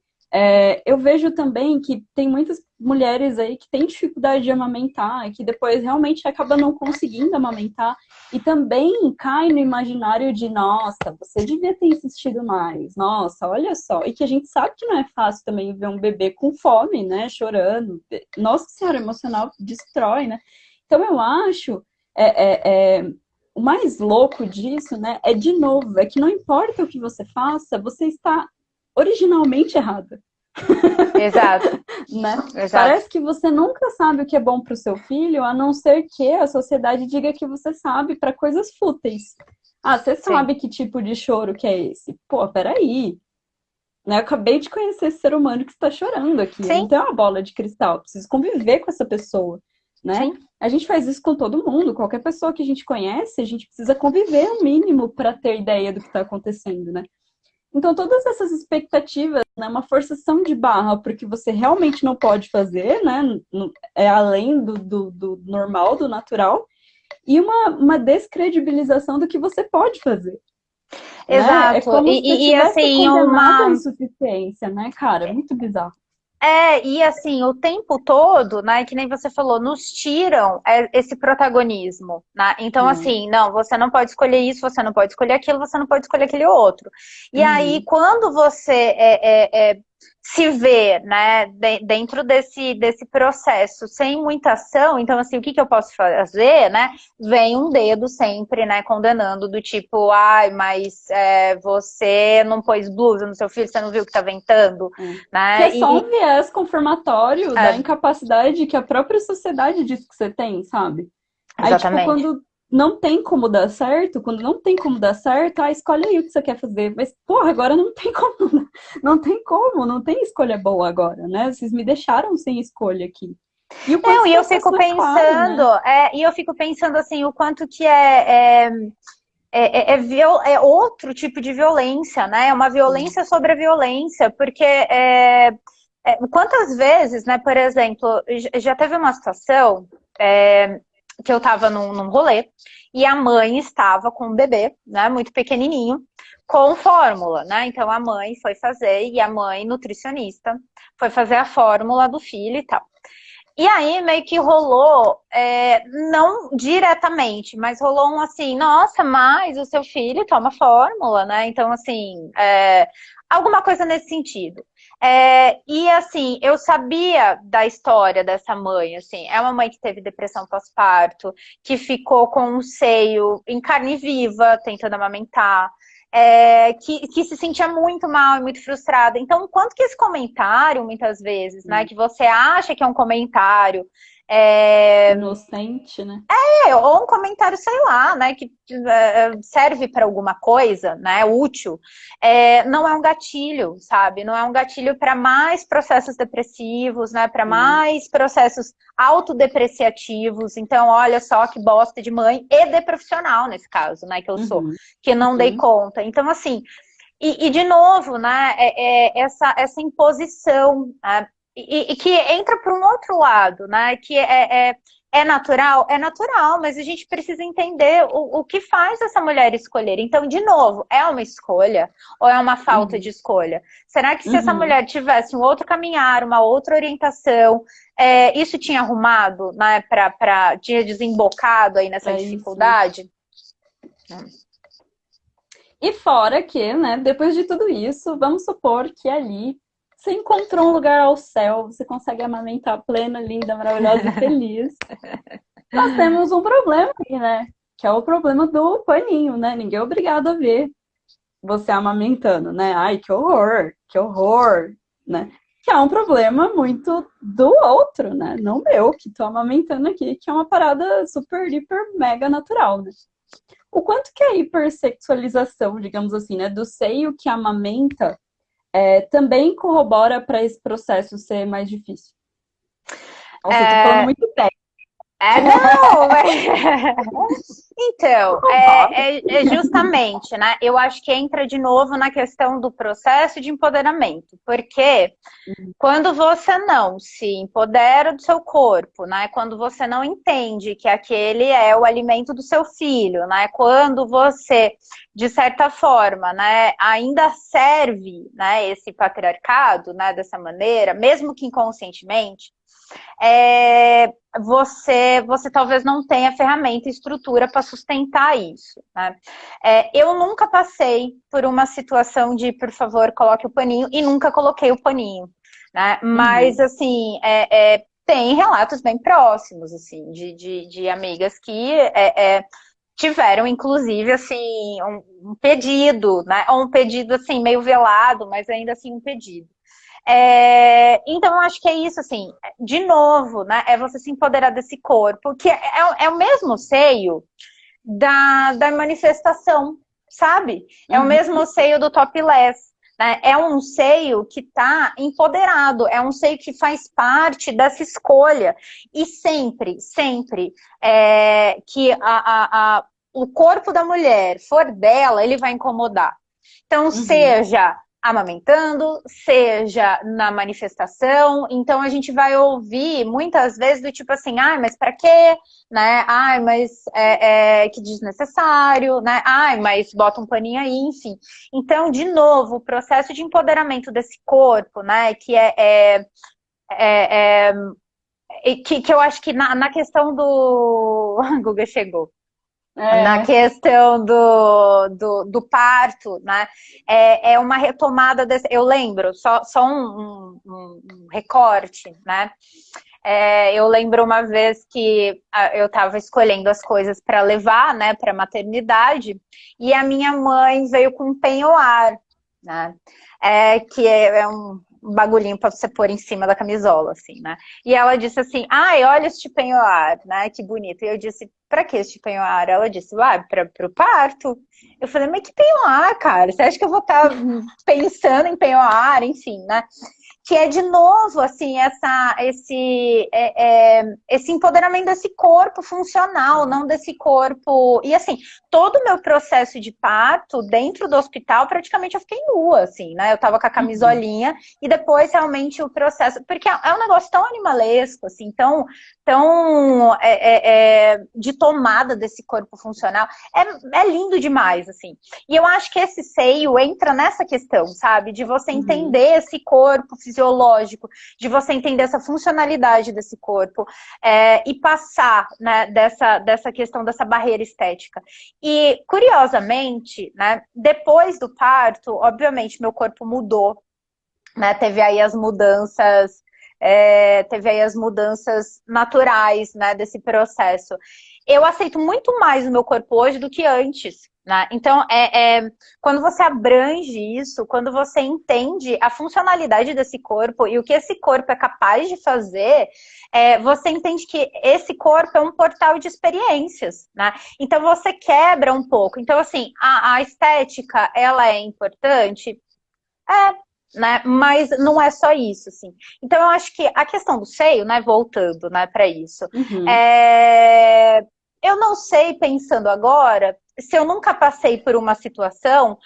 Eu vejo também que tem muitas mulheres aí que têm dificuldade de amamentar, que depois realmente acaba não conseguindo amamentar, e também cai no imaginário de, nossa, você devia ter insistido mais, nossa, olha só. E que a gente sabe que não é fácil também ver um bebê com fome, né, chorando. Nossa Senhora, emocional destrói, né? Então eu acho o mais louco disso, né, é de novo, é que não importa o que você faça, você está originalmente errada. Exato, Né? exato. Parece que você nunca sabe o que é bom para o seu filho, a não ser que a sociedade diga que você sabe para coisas fúteis. Ah, você Sim, sabe que tipo de choro que é esse? Pô, peraí. Né? Eu acabei de conhecer esse ser humano que está chorando aqui. Eu não sim, tenho uma bola de cristal, eu preciso conviver com essa pessoa. Né? sim. A gente faz isso com todo mundo, qualquer pessoa que a gente conhece, a gente precisa conviver o mínimo para ter ideia do que está acontecendo, né? Então, todas essas expectativas, né, uma forçação de barra para o que você realmente não pode fazer, né, é além do normal, do natural, e uma descredibilização do que você pode fazer, né? É Exato. como se você E, tivesse assim, condenado à insuficiência, né, cara? Muito bizarro. e assim, o tempo todo, né, que nem você falou, nos tiram esse protagonismo, né? Então, Né? assim, não, você não pode escolher isso, você não pode escolher aquilo, você não pode escolher aquele outro. E aí, Uhum. quando você se vê, né, dentro desse processo, sem muita ação, então, assim, o que eu posso fazer, né? Vem um dedo sempre, né, condenando, do tipo, ai, mas você não pôs blusa no seu filho, você não viu que tá ventando, É. Que é né? só um viés confirmatório da É, incapacidade que a própria sociedade diz que você tem, sabe? Aí, tipo, exatamente. quando não tem como dar certo, quando não tem como dar certo, escolhe aí o que você quer fazer. Mas, porra, agora não tem como, não tem como, não tem escolha boa agora, né? Vocês me deixaram sem escolha aqui. E o quanto Não, esse e eu processo fico não é claro, pensando, né? assim, o quanto que é outro tipo de violência, né? É uma violência sobre a violência, porque quantas vezes, né, por exemplo, já teve uma situação que eu estava num rolê e a mãe estava com um bebê, né, muito pequenininho, com fórmula, né? Então a mãe foi fazer, e a mãe nutricionista foi fazer a fórmula do filho e tal. E aí meio que rolou, não diretamente, mas rolou um assim, nossa, mas o seu filho toma fórmula, né? Então, assim, alguma coisa nesse sentido. E assim, eu sabia da história dessa mãe, assim, é uma mãe que teve depressão pós-parto, que ficou com um seio em carne viva, tentando amamentar, que se sentia muito mal e muito frustrada. Então, quanto que esse comentário, muitas vezes, né, que você acha que é um comentário, é, Inocente, né? ou um comentário, sei lá, né, que serve para alguma coisa, né, útil, não é um gatilho, sabe? Não é um gatilho para mais processos depressivos, né, para Não. mais processos autodepreciativos. Então, olha só que bosta de mãe e de profissional nesse caso, né, que eu sou, Uhum. que não dei Sim. conta. Então, assim, e de novo, né, essa imposição, né, e que entra para um outro lado, né, que é natural, mas a gente precisa entender o que faz essa mulher escolher. Então, de novo, é uma escolha ou é uma falta de Uhum. escolha? Será que se essa Uhum. mulher tivesse um outro caminhar, uma outra orientação, isso tinha arrumado, né, tinha desembocado aí nessa Pra isso, né? dificuldade? E fora que, né, depois de tudo isso, vamos supor que ali você encontrou um lugar ao céu, você consegue amamentar plena, linda, maravilhosa e feliz. Nós temos um problema aí, né? Que é o problema do paninho, né? Ninguém é obrigado a ver. você amamentando, né? Ai, que horror, né? Que é um problema muito do outro, né? Não meu, que tô amamentando aqui, que é uma parada super, hiper, mega natural, né? O quanto que a hipersexualização, digamos assim, né, do seio que amamenta, também corrobora para esse processo ser mais difícil? Nossa, eu tô falando É, muito técnico. não, então, Roubado. é justamente, né? Eu acho que entra de novo na questão do processo de empoderamento, porque quando você não se empodera do seu corpo, né? Quando você não entende que aquele é o alimento do seu filho, né? Quando você, de certa forma, né, ainda serve, né, esse patriarcado, né, dessa maneira, mesmo que inconscientemente, você talvez não tenha ferramenta e estrutura para sustentar isso, né? Eu nunca passei por uma situação de, por favor, coloque o paninho, e nunca coloquei o paninho, né? Mas, Uhum, assim, tem relatos bem próximos, assim, de amigas que tiveram, inclusive, assim, um pedido, né? Ou um pedido, assim, meio velado, mas ainda assim um pedido. Então, eu acho que é isso, assim, de novo, né? É você se empoderar desse corpo, que é o mesmo seio da manifestação, sabe? É o uhum, mesmo seio do topless. Né? É um seio que está empoderado, é um seio que faz parte dessa escolha. E sempre, sempre que o corpo da mulher for dela, ele vai incomodar. Então, uhum. seja amamentando, seja na manifestação. Então, a gente vai ouvir muitas vezes do tipo assim, ai, mas para quê? Né? Ai, mas que desnecessário, né? Ai, mas bota um paninho aí, enfim. Então, de novo, o processo de empoderamento desse corpo, né? É, que eu acho que na questão do. A Guga chegou. Na É, questão do parto, né? É uma retomada desse. Eu lembro, só um recorte, né? Eu lembro uma vez que eu estava escolhendo as coisas para levar, né, para a maternidade, e a minha mãe veio com um penhoar, né? Que é um bagulhinho para você pôr em cima da camisola, assim, né? E ela disse assim: ai, olha este penhoar, né? Que bonito. E eu disse: para que este penhoar? Ela disse: vai, para o parto. Eu falei: mas que penhoar, cara? Você acha que eu vou estar pensando em penhoar? Enfim, né? Que é de novo assim esse empoderamento desse corpo funcional, não desse corpo. E assim, todo o meu processo de parto dentro do hospital, praticamente eu fiquei nua, assim, né? Eu tava com a uhum, camisolinha e depois realmente o processo, porque é um negócio tão animalesco, assim, tão de tomada desse corpo funcional. É lindo demais, assim. E eu acho que esse seio entra nessa questão, sabe? De você uhum. entender esse corpo fisiológico, de você entender essa funcionalidade desse corpo e passar, né, dessa questão dessa barreira estética. E, curiosamente, né, depois do parto, obviamente, meu corpo mudou, né? Teve aí as mudanças naturais, né, desse processo. Eu aceito muito mais o meu corpo hoje do que antes. Né? Então, quando você abrange isso, quando você entende a funcionalidade desse corpo e o que esse corpo é capaz de fazer, você entende que esse corpo é um portal de experiências. Né? Então, você quebra um pouco. Então, assim, a estética, ela é importante? Né? Mas não é só isso, assim. Então eu acho que a questão do seio, né, voltando, né, para isso, Uhum. é... eu não sei, pensando agora, se eu nunca passei por uma situação,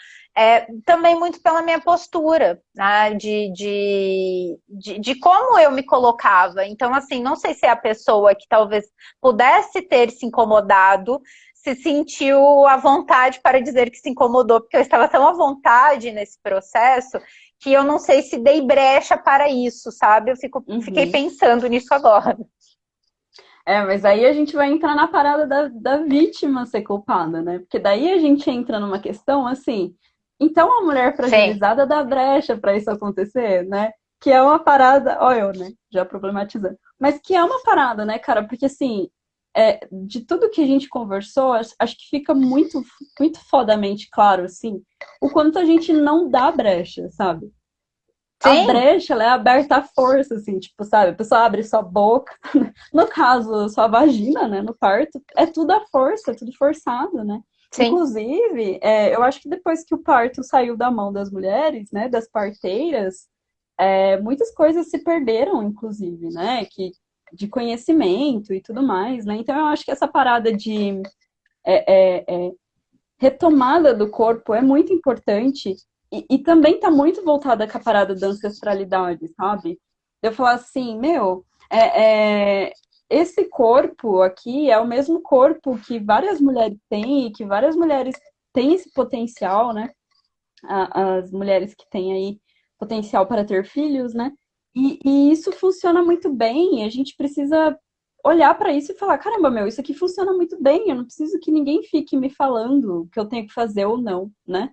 também muito pela minha postura, né, de como eu me colocava. Então, assim, não sei se é a pessoa que talvez pudesse ter se incomodado, se sentiu à vontade para dizer que se incomodou, porque eu estava tão à vontade nesse processo que eu não sei se dei brecha para isso, sabe? Fiquei Uhum. pensando nisso agora. Mas aí a gente vai entrar na parada da vítima ser culpada, né? Porque daí a gente entra numa questão assim, então a mulher Sim. fragilizada dá brecha para isso acontecer, né? Que é uma parada, ó eu, né? Já problematizando. Mas que é uma parada, né, cara? Porque assim, de tudo que a gente conversou, acho que fica muito, muito fodamente claro, assim, o quanto a gente não dá brecha, sabe? A Sim, brecha, ela é aberta à força, assim, tipo, sabe? A pessoa abre sua boca, no caso, sua vagina, né, no parto, é tudo à força, é tudo forçado, né? sim. Inclusive, eu acho que depois que o parto saiu da mão das mulheres, né, das parteiras, muitas coisas se perderam, inclusive, né, de conhecimento e tudo mais, né? Então eu acho que essa parada de retomada do corpo é muito importante e também está muito voltada com a parada da ancestralidade, sabe? Eu falar assim, meu, esse corpo aqui é o mesmo corpo que várias mulheres têm e que várias mulheres têm esse potencial, né? As mulheres que têm aí potencial para ter filhos, né? E isso funciona muito bem. A gente precisa olhar para isso e falar: caramba, meu, isso aqui funciona muito bem. Eu não preciso que ninguém fique me falando o que eu tenho que fazer ou não, né?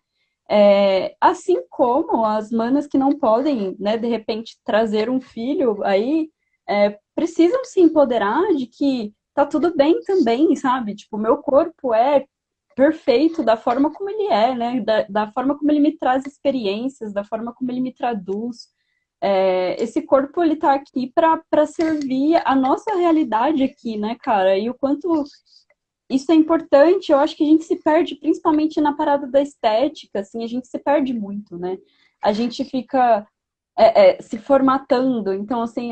Assim como as manas que não podem, né, de repente trazer um filho aí, precisam se empoderar de que tá tudo bem também, sabe? Tipo, meu corpo é perfeito da forma como ele é, né? Da forma como ele me traz experiências, da forma como ele me traduz. Esse corpo ele tá aqui para servir a nossa realidade aqui, né, cara? E o quanto isso é importante, eu acho que a gente se perde, principalmente na parada da estética, assim, a gente se perde muito, né? A gente fica se formatando, então, assim,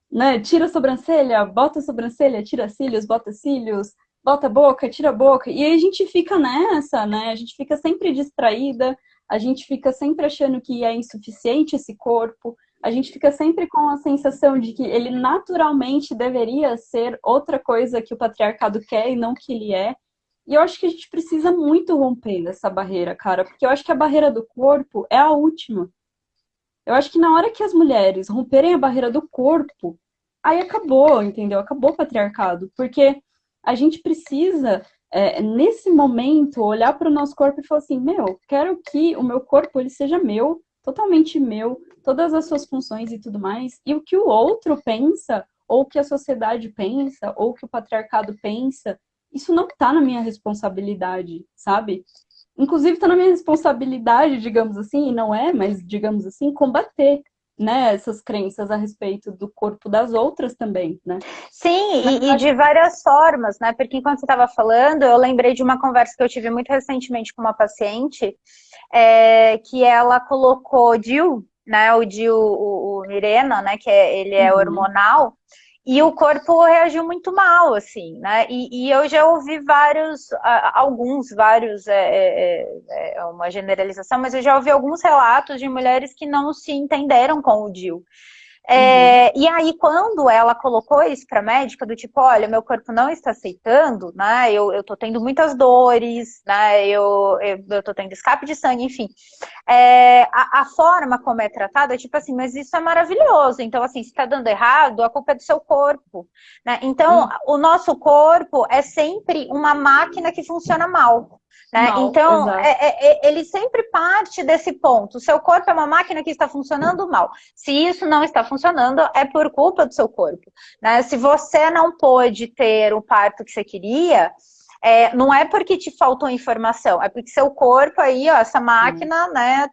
né, tira a sobrancelha, bota a sobrancelha, tira cílios, bota a boca, tira a boca, e aí a gente fica nessa, né? A gente fica sempre distraída, a gente fica sempre achando que é insuficiente esse corpo, a gente fica sempre com a sensação de que ele naturalmente deveria ser outra coisa que o patriarcado quer e não que ele é. E eu acho que a gente precisa muito romper essa barreira, cara, porque eu acho que a barreira do corpo é a última. Eu acho que na hora que as mulheres romperem a barreira do corpo, aí acabou, entendeu? Acabou o patriarcado, porque a gente precisa, nesse momento, olhar para o nosso corpo e falar assim, meu, quero que o meu corpo ele seja meu, totalmente meu, todas as suas funções e tudo mais, e o que o outro pensa, ou o que a sociedade pensa, ou o que o patriarcado pensa, isso não está na minha responsabilidade, sabe? Inclusive, está na minha responsabilidade, digamos assim, e não é, mas digamos assim, combater, né, essas crenças a respeito do corpo das outras também, né? Sim, Mas eu e acho de várias formas, né? Porque enquanto você estava falando, eu lembrei de uma conversa que eu tive muito recentemente com uma paciente, que ela colocou DIU, né? O DIU, o Mirena, né? Ele é uhum, hormonal, e o corpo reagiu muito mal, assim, né? E eu já ouvi vários, é uma generalização, mas eu já ouvi alguns relatos de mulheres que não se entenderam com o DIU. uhum, E aí, quando ela colocou isso para a médica, do tipo, olha, meu corpo não está aceitando, né? Eu tô tendo muitas dores, né? Eu tô tendo escape de sangue, enfim. A forma como é tratada é tipo assim, mas isso é maravilhoso. Então, assim, se tá dando errado, a culpa é do seu corpo, né? Então, uhum. o nosso corpo é sempre uma máquina que funciona mal. Né? Mal, Então, exato. ele sempre parte desse ponto. O seu corpo é uma máquina que está funcionando mal. Se isso não está funcionando, é por culpa do seu corpo. Né? Se você não pôde ter o parto que você queria, não é porque te faltou informação, é porque seu corpo aí, ó, essa máquina, né,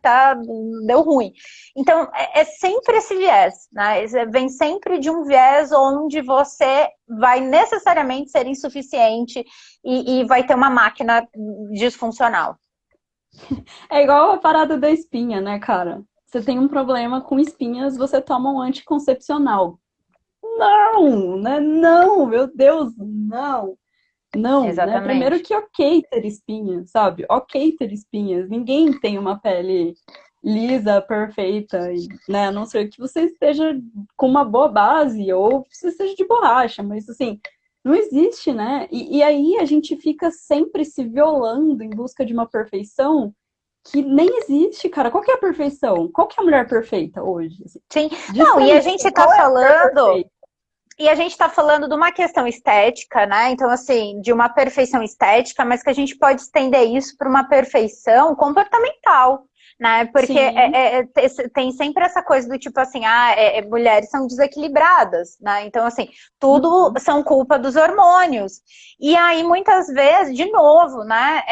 deu ruim. Então, é sempre esse viés, né? Vem sempre de um viés onde você vai necessariamente ser insuficiente e vai ter uma máquina disfuncional. É igual a parada da espinha, né, cara? Você tem um problema com espinhas, você toma um anticoncepcional. Não, né? Não, meu Deus, não. Não, né? Primeiro Exatamente. que ok ter espinhas, sabe? Ok ter espinhas. Ninguém tem uma pele lisa, perfeita, né? A não ser que você esteja com uma boa base ou você seja de borracha, mas assim, não existe, né? E aí a gente fica sempre se violando em busca de uma perfeição que nem existe, cara. Qual que é a perfeição? Qual que é a mulher perfeita hoje? Assim, Sim. diz Não, pra e a mim, gente está qual é a mulher falando perfeita? E a gente está falando de uma questão estética, né? Então, assim, de uma perfeição estética, mas que a gente pode estender isso para uma perfeição comportamental. né? Porque Sim. tem sempre essa coisa do tipo assim, mulheres são desequilibradas, né? Então, assim, tudo Uhum. são culpa dos hormônios. E aí, muitas vezes, de novo, né?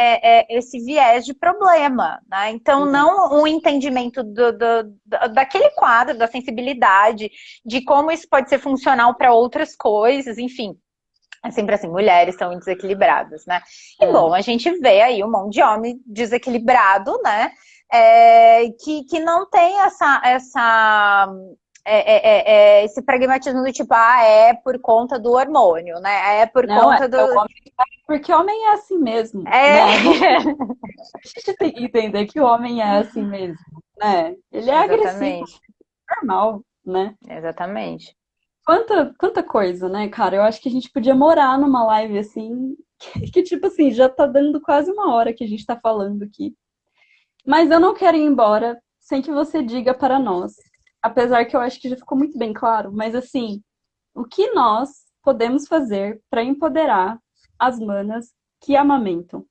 Esse viés de problema, né? Então, não um entendimento daquele quadro, da sensibilidade, de como isso pode ser funcional para outras coisas, enfim. É sempre assim, mulheres são desequilibradas, né? E É. bom, a gente vê aí um monte de homem desequilibrado, né? Que não tem esse pragmatismo do tipo, é por conta do hormônio, né? É por Não, conta do. é o homem, porque homem é assim mesmo, É... né? A gente tem que entender que o homem é assim mesmo, né? Ele é agressivo, Exatamente, normal, né? exatamente. Quanta coisa, né, cara? Eu acho que a gente podia morar numa live assim, que tipo assim, já tá dando quase uma hora que a gente tá falando aqui. Mas eu não quero ir embora sem que você diga para nós. Apesar que eu acho que já ficou muito bem claro, mas assim, o que nós podemos fazer para empoderar as manas que amamentam?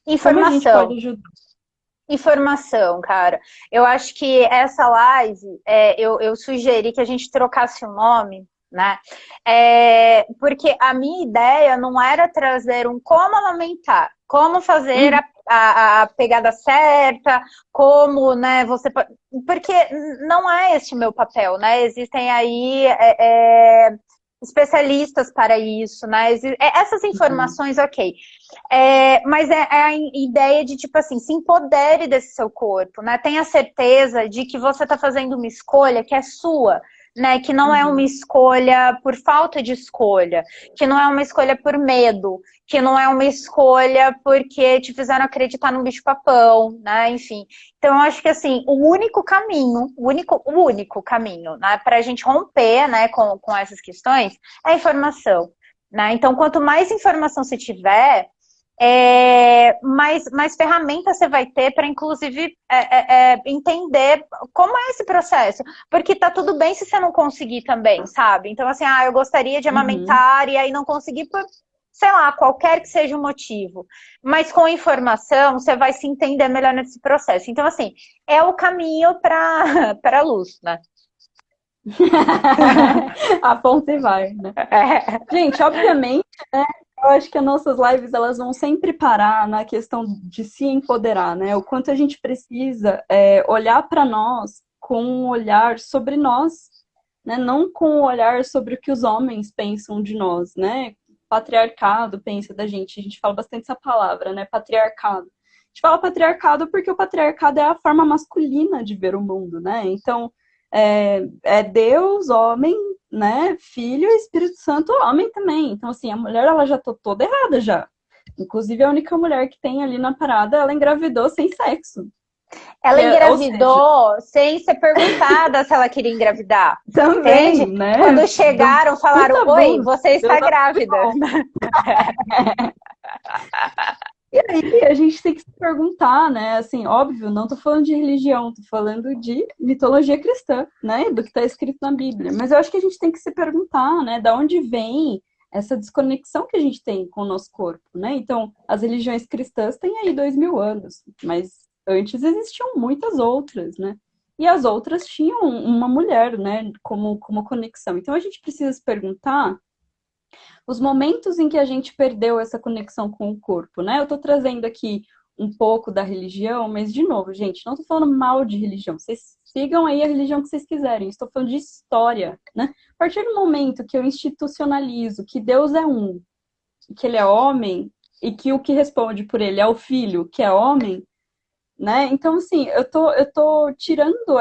Como a gente pode Informação. ajudar? Informação, cara. Eu acho que essa live, eu sugeri que a gente trocasse o nome, né? Porque a minha ideia não era trazer um como amamentar, como fazer Uhum, a pegada certa, como, né, você. Porque não é esse o meu papel, né? Existem aí especialistas para isso, né? Essas uhum. informações, ok. Mas é a ideia de, tipo assim, se empodere desse seu corpo, né? Tenha certeza de que você está fazendo uma escolha que é sua, né? Que não é uma Uhum. escolha por falta de escolha, que não é uma escolha por medo, que não é uma escolha porque te fizeram acreditar no bicho-papão, né? Enfim. Então, eu acho que, assim, o único caminho, né? Para a gente romper, né, com essas questões é a informação. Né? Então, quanto mais informação você tiver, mais ferramentas você vai ter para, inclusive, entender como é esse processo. Porque tá tudo bem se você não conseguir também, sabe? Então, assim, eu gostaria de Uhum. amamentar e aí não conseguir por, sei lá, qualquer que seja o motivo. Mas com informação, você vai se entender melhor nesse processo. Então, assim, é o caminho para a luz, né? A ponte vai, né? Gente, obviamente, eu acho que as nossas lives elas vão sempre parar na questão de se empoderar, né? O quanto a gente precisa olhar para nós com um olhar sobre nós, né? Não com um olhar sobre o que os homens pensam de nós, né? Patriarcado pensa da gente. A gente fala bastante essa palavra, né? Patriarcado. A gente fala patriarcado porque o patriarcado é a forma masculina de ver o mundo, né? Então, é Deus, homem, né? Filho e Espírito Santo, homem também. Então, assim, a mulher, ela já tá toda errada já. Inclusive, a única mulher que tem ali na parada, ela engravidou sem sexo. Ela Ou seja, engravidou sem ser perguntada se ela queria engravidar. também, Entende? né? Quando chegaram, falaram: Muito Oi, abuso. você Deus está grávida. abençoe. E aí a gente tem que se perguntar, né? Assim, óbvio, não tô falando de religião, tô falando de mitologia cristã, né? Do que está escrito na Bíblia. Mas eu acho que a gente tem que se perguntar, né? Da onde vem essa desconexão que a gente tem com o nosso corpo, né? Então, as religiões cristãs têm aí 2000 anos, mas antes existiam muitas outras, né? E as outras tinham uma mulher, né? Como conexão. Então, a gente precisa se perguntar os momentos em que a gente perdeu essa conexão com o corpo, né? Eu tô trazendo aqui um pouco da religião, mas de novo, gente, não tô falando mal de religião. Vocês sigam aí a religião que vocês quiserem. Estou falando de história, né? A partir do momento que eu institucionalizo que Deus é um, que ele é homem e que o que responde por ele é o filho, que é homem, né? Então, assim, eu tô tirando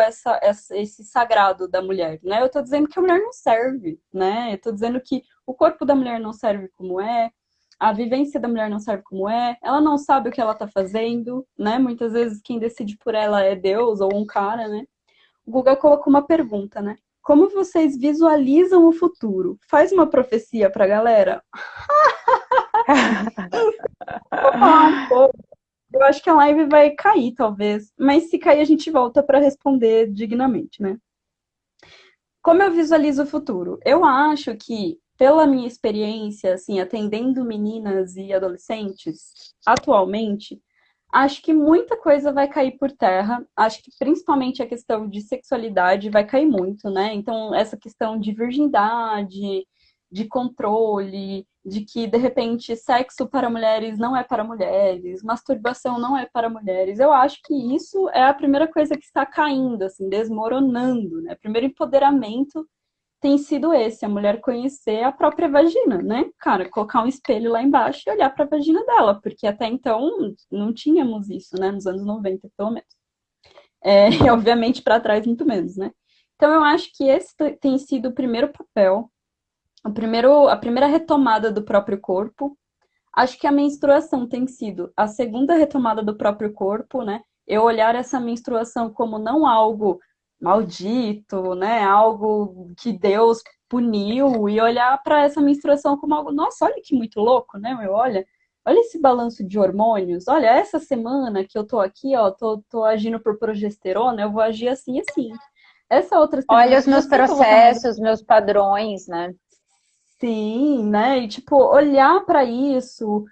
esse sagrado da mulher, né? Eu tô dizendo que a mulher não serve, né? Eu tô dizendo que o corpo da mulher não serve como é, a vivência da mulher não serve como é, ela não sabe o que ela tá fazendo, né? Muitas vezes quem decide por ela é Deus ou um cara, né? O Guga colocou uma pergunta, né? Como vocês visualizam o futuro? Faz uma profecia pra galera? Vou falar um pouco. Eu acho que a live vai cair, talvez. Mas se cair, a gente volta para responder dignamente, né? Como eu visualizo o futuro? Eu acho que, pela minha experiência, assim, atendendo meninas e adolescentes, atualmente, Acho que muita coisa vai cair por terra. Acho que principalmente a questão de sexualidade vai cair muito, né? Então, essa questão de virgindade, de controle, de que, de repente, sexo para mulheres não é para mulheres, masturbação não é para mulheres. Eu acho que isso é a primeira coisa que está caindo, assim, desmoronando, né? Primeiro empoderamento tem sido esse, a mulher conhecer a própria vagina, né? Cara, colocar um espelho lá embaixo e olhar para a vagina dela, porque até então não tínhamos isso, né? Nos anos 90, pelo menos. E obviamente para trás muito menos, né? Então eu acho que esse tem sido o primeiro papel, a primeira retomada do próprio corpo. Acho que a menstruação tem sido a segunda retomada do próprio corpo, né? Eu olhar essa menstruação como não algo maldito, né? Algo que Deus puniu e olhar para essa menstruação como algo, nossa, olha que muito louco, né? Meu, olha esse balanço de hormônios. Olha, essa semana que eu tô aqui, ó, tô agindo por progesterona, eu vou agir assim, assim. Essa outra semana Olha os que eu já meus sei que eu vou estar mais. processos, meus padrões, né? Sim, né? E tipo, olhar para isso,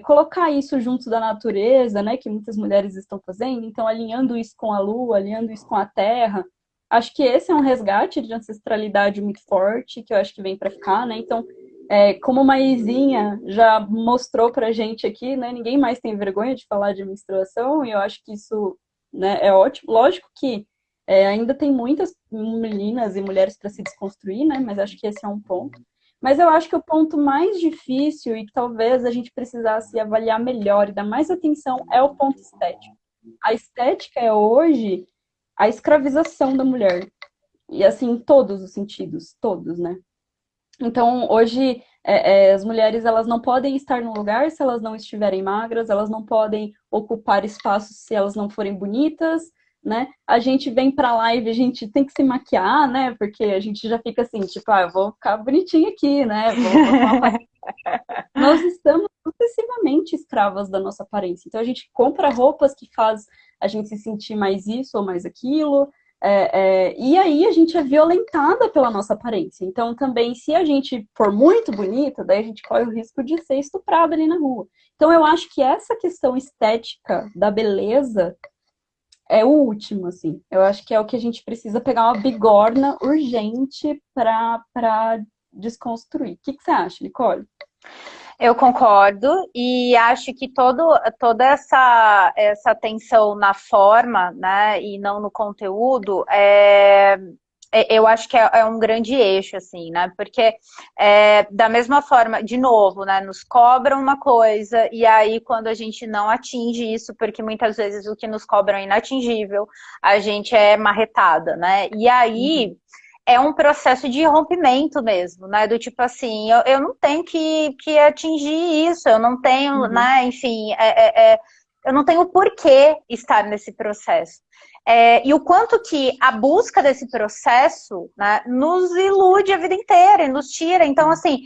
colocar isso junto da natureza, né? Que muitas mulheres estão fazendo, então alinhando isso com a lua, alinhando isso com a terra. Acho que esse é um resgate de ancestralidade muito forte, que eu acho que vem para ficar, né? Então, como uma Izinha já mostrou pra gente aqui, né? Ninguém mais tem vergonha de falar de menstruação, e eu acho que isso, né, é ótimo. Lógico que ainda tem muitas meninas e mulheres para se desconstruir, né? Mas acho que esse é um ponto. Mas eu acho que o ponto mais difícil e que talvez a gente precisasse avaliar melhor e dar mais atenção é o ponto estético. A estética é hoje a escravização da mulher. E assim, em todos os sentidos, todos, né? Então, hoje, as mulheres elas não podem estar num lugar se elas não estiverem magras, elas não podem ocupar espaços se elas não forem bonitas, né? A gente vem pra live, a gente tem que se maquiar, né? Porque a gente já fica assim, tipo, eu vou ficar bonitinha aqui, né? Vou ter uma aparência. Nós estamos sucessivamente escravas da nossa aparência. Então, a gente compra roupas que faz a gente se sentir mais isso ou mais aquilo, e aí a gente é violentada pela nossa aparência. Então, também, se a gente for muito bonita, daí a gente corre o risco de ser estuprada ali na rua. Então, eu acho que essa questão estética da beleza é o último, assim. Eu acho que é o que a gente precisa pegar uma bigorna urgente para desconstruir. O que você acha, Nicole? Eu concordo e acho que toda essa tensão na forma, né, e não no conteúdo, eu acho que é um grande eixo, assim, né, porque da mesma forma, de novo, né, nos cobram uma coisa e aí quando a gente não atinge isso, porque muitas vezes o que nos cobram é inatingível, a gente é marretada, né, e aí é um processo de rompimento mesmo, né? Do tipo assim, eu não tenho que atingir isso, eu não tenho, Uhum. né? Enfim, eu não tenho por que estar nesse processo. E o quanto que a busca desse processo, né, nos ilude a vida inteira e nos tira. Então, assim,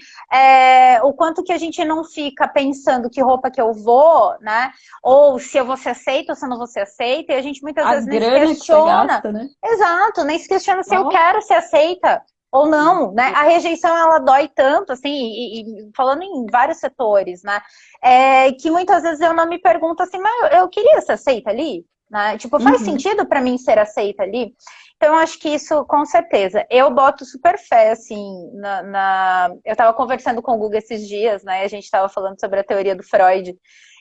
o quanto que a gente não fica pensando que roupa que eu vou, né? Ou se eu vou ser aceita ou se eu não vou ser aceita, e a gente muitas A vezes nem se grana que você questiona. gasta, né? Exato, nem se questiona se eu Nossa. quero ser aceita ou não, né? A rejeição, ela dói tanto, assim, e falando em vários setores, né? Que muitas vezes eu não me pergunto assim, mas eu queria ser aceita ali? Né? Tipo, faz Uhum. sentido para mim ser aceita ali? Então, eu acho que isso, com certeza. Eu boto super fé, assim, Eu tava conversando com o Guga esses dias, né? A gente tava falando sobre a teoria do Freud.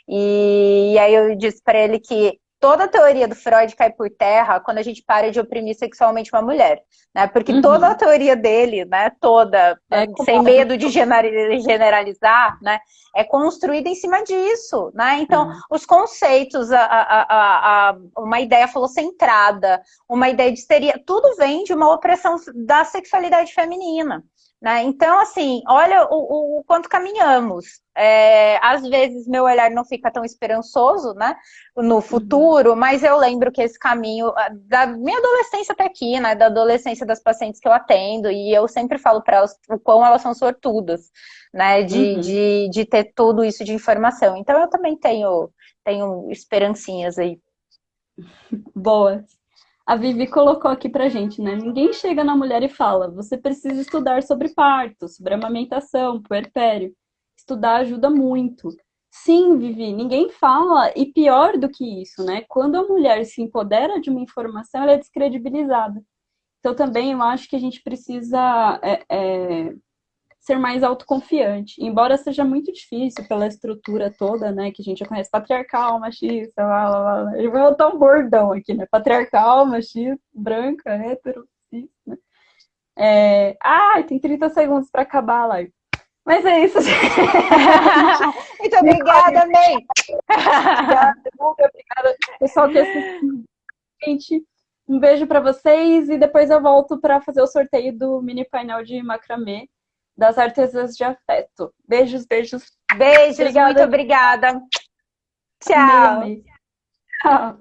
E aí eu disse para ele que toda a teoria do Freud cai por terra quando a gente para de oprimir sexualmente uma mulher, né? Porque toda a Uhum. teoria dele, né, toda, Como sem algo. medo de generalizar, né, é construída em cima disso, né? Então, É. os conceitos, uma ideia falocentrada, uma ideia de histeria, tudo vem de uma opressão da sexualidade feminina. Né? Então, assim, olha o quanto caminhamos. Às vezes meu olhar não fica tão esperançoso, né, no Uhum. futuro, mas eu lembro que esse caminho da minha adolescência até aqui, né, da adolescência das pacientes que eu atendo, e eu sempre falo para elas o quão elas são sortudas, né, Uhum. de ter tudo isso de informação. Então eu também tenho esperancinhas aí. Boa. A Vivi colocou aqui pra gente, né? Ninguém chega na mulher e fala: você precisa estudar sobre parto, sobre amamentação, puerpério. Estudar ajuda muito. Sim, Vivi, ninguém fala, e pior do que isso, né? Quando a mulher se empodera de uma informação, ela é descredibilizada. Então, também eu acho que a gente precisa ser mais autoconfiante, embora seja muito difícil pela estrutura toda, né? Que a gente já conhece, patriarcal, machista, lá, lá, lá. Eu vou botar um bordão aqui, né? Patriarcal, machista, branca, hétero, cis, né? Tem 30 segundos para acabar a live. Mas é isso, gente. Muito obrigada, May. Obrigada, Guga, obrigada, pessoal que assistiu. Gente, um beijo para vocês e depois eu volto para fazer o sorteio do mini painel de macramê das artesãs de afeto. Beijos, beijos. Beijos, Obrigada. muito obrigada. Amei, Tchau. amei. Tchau.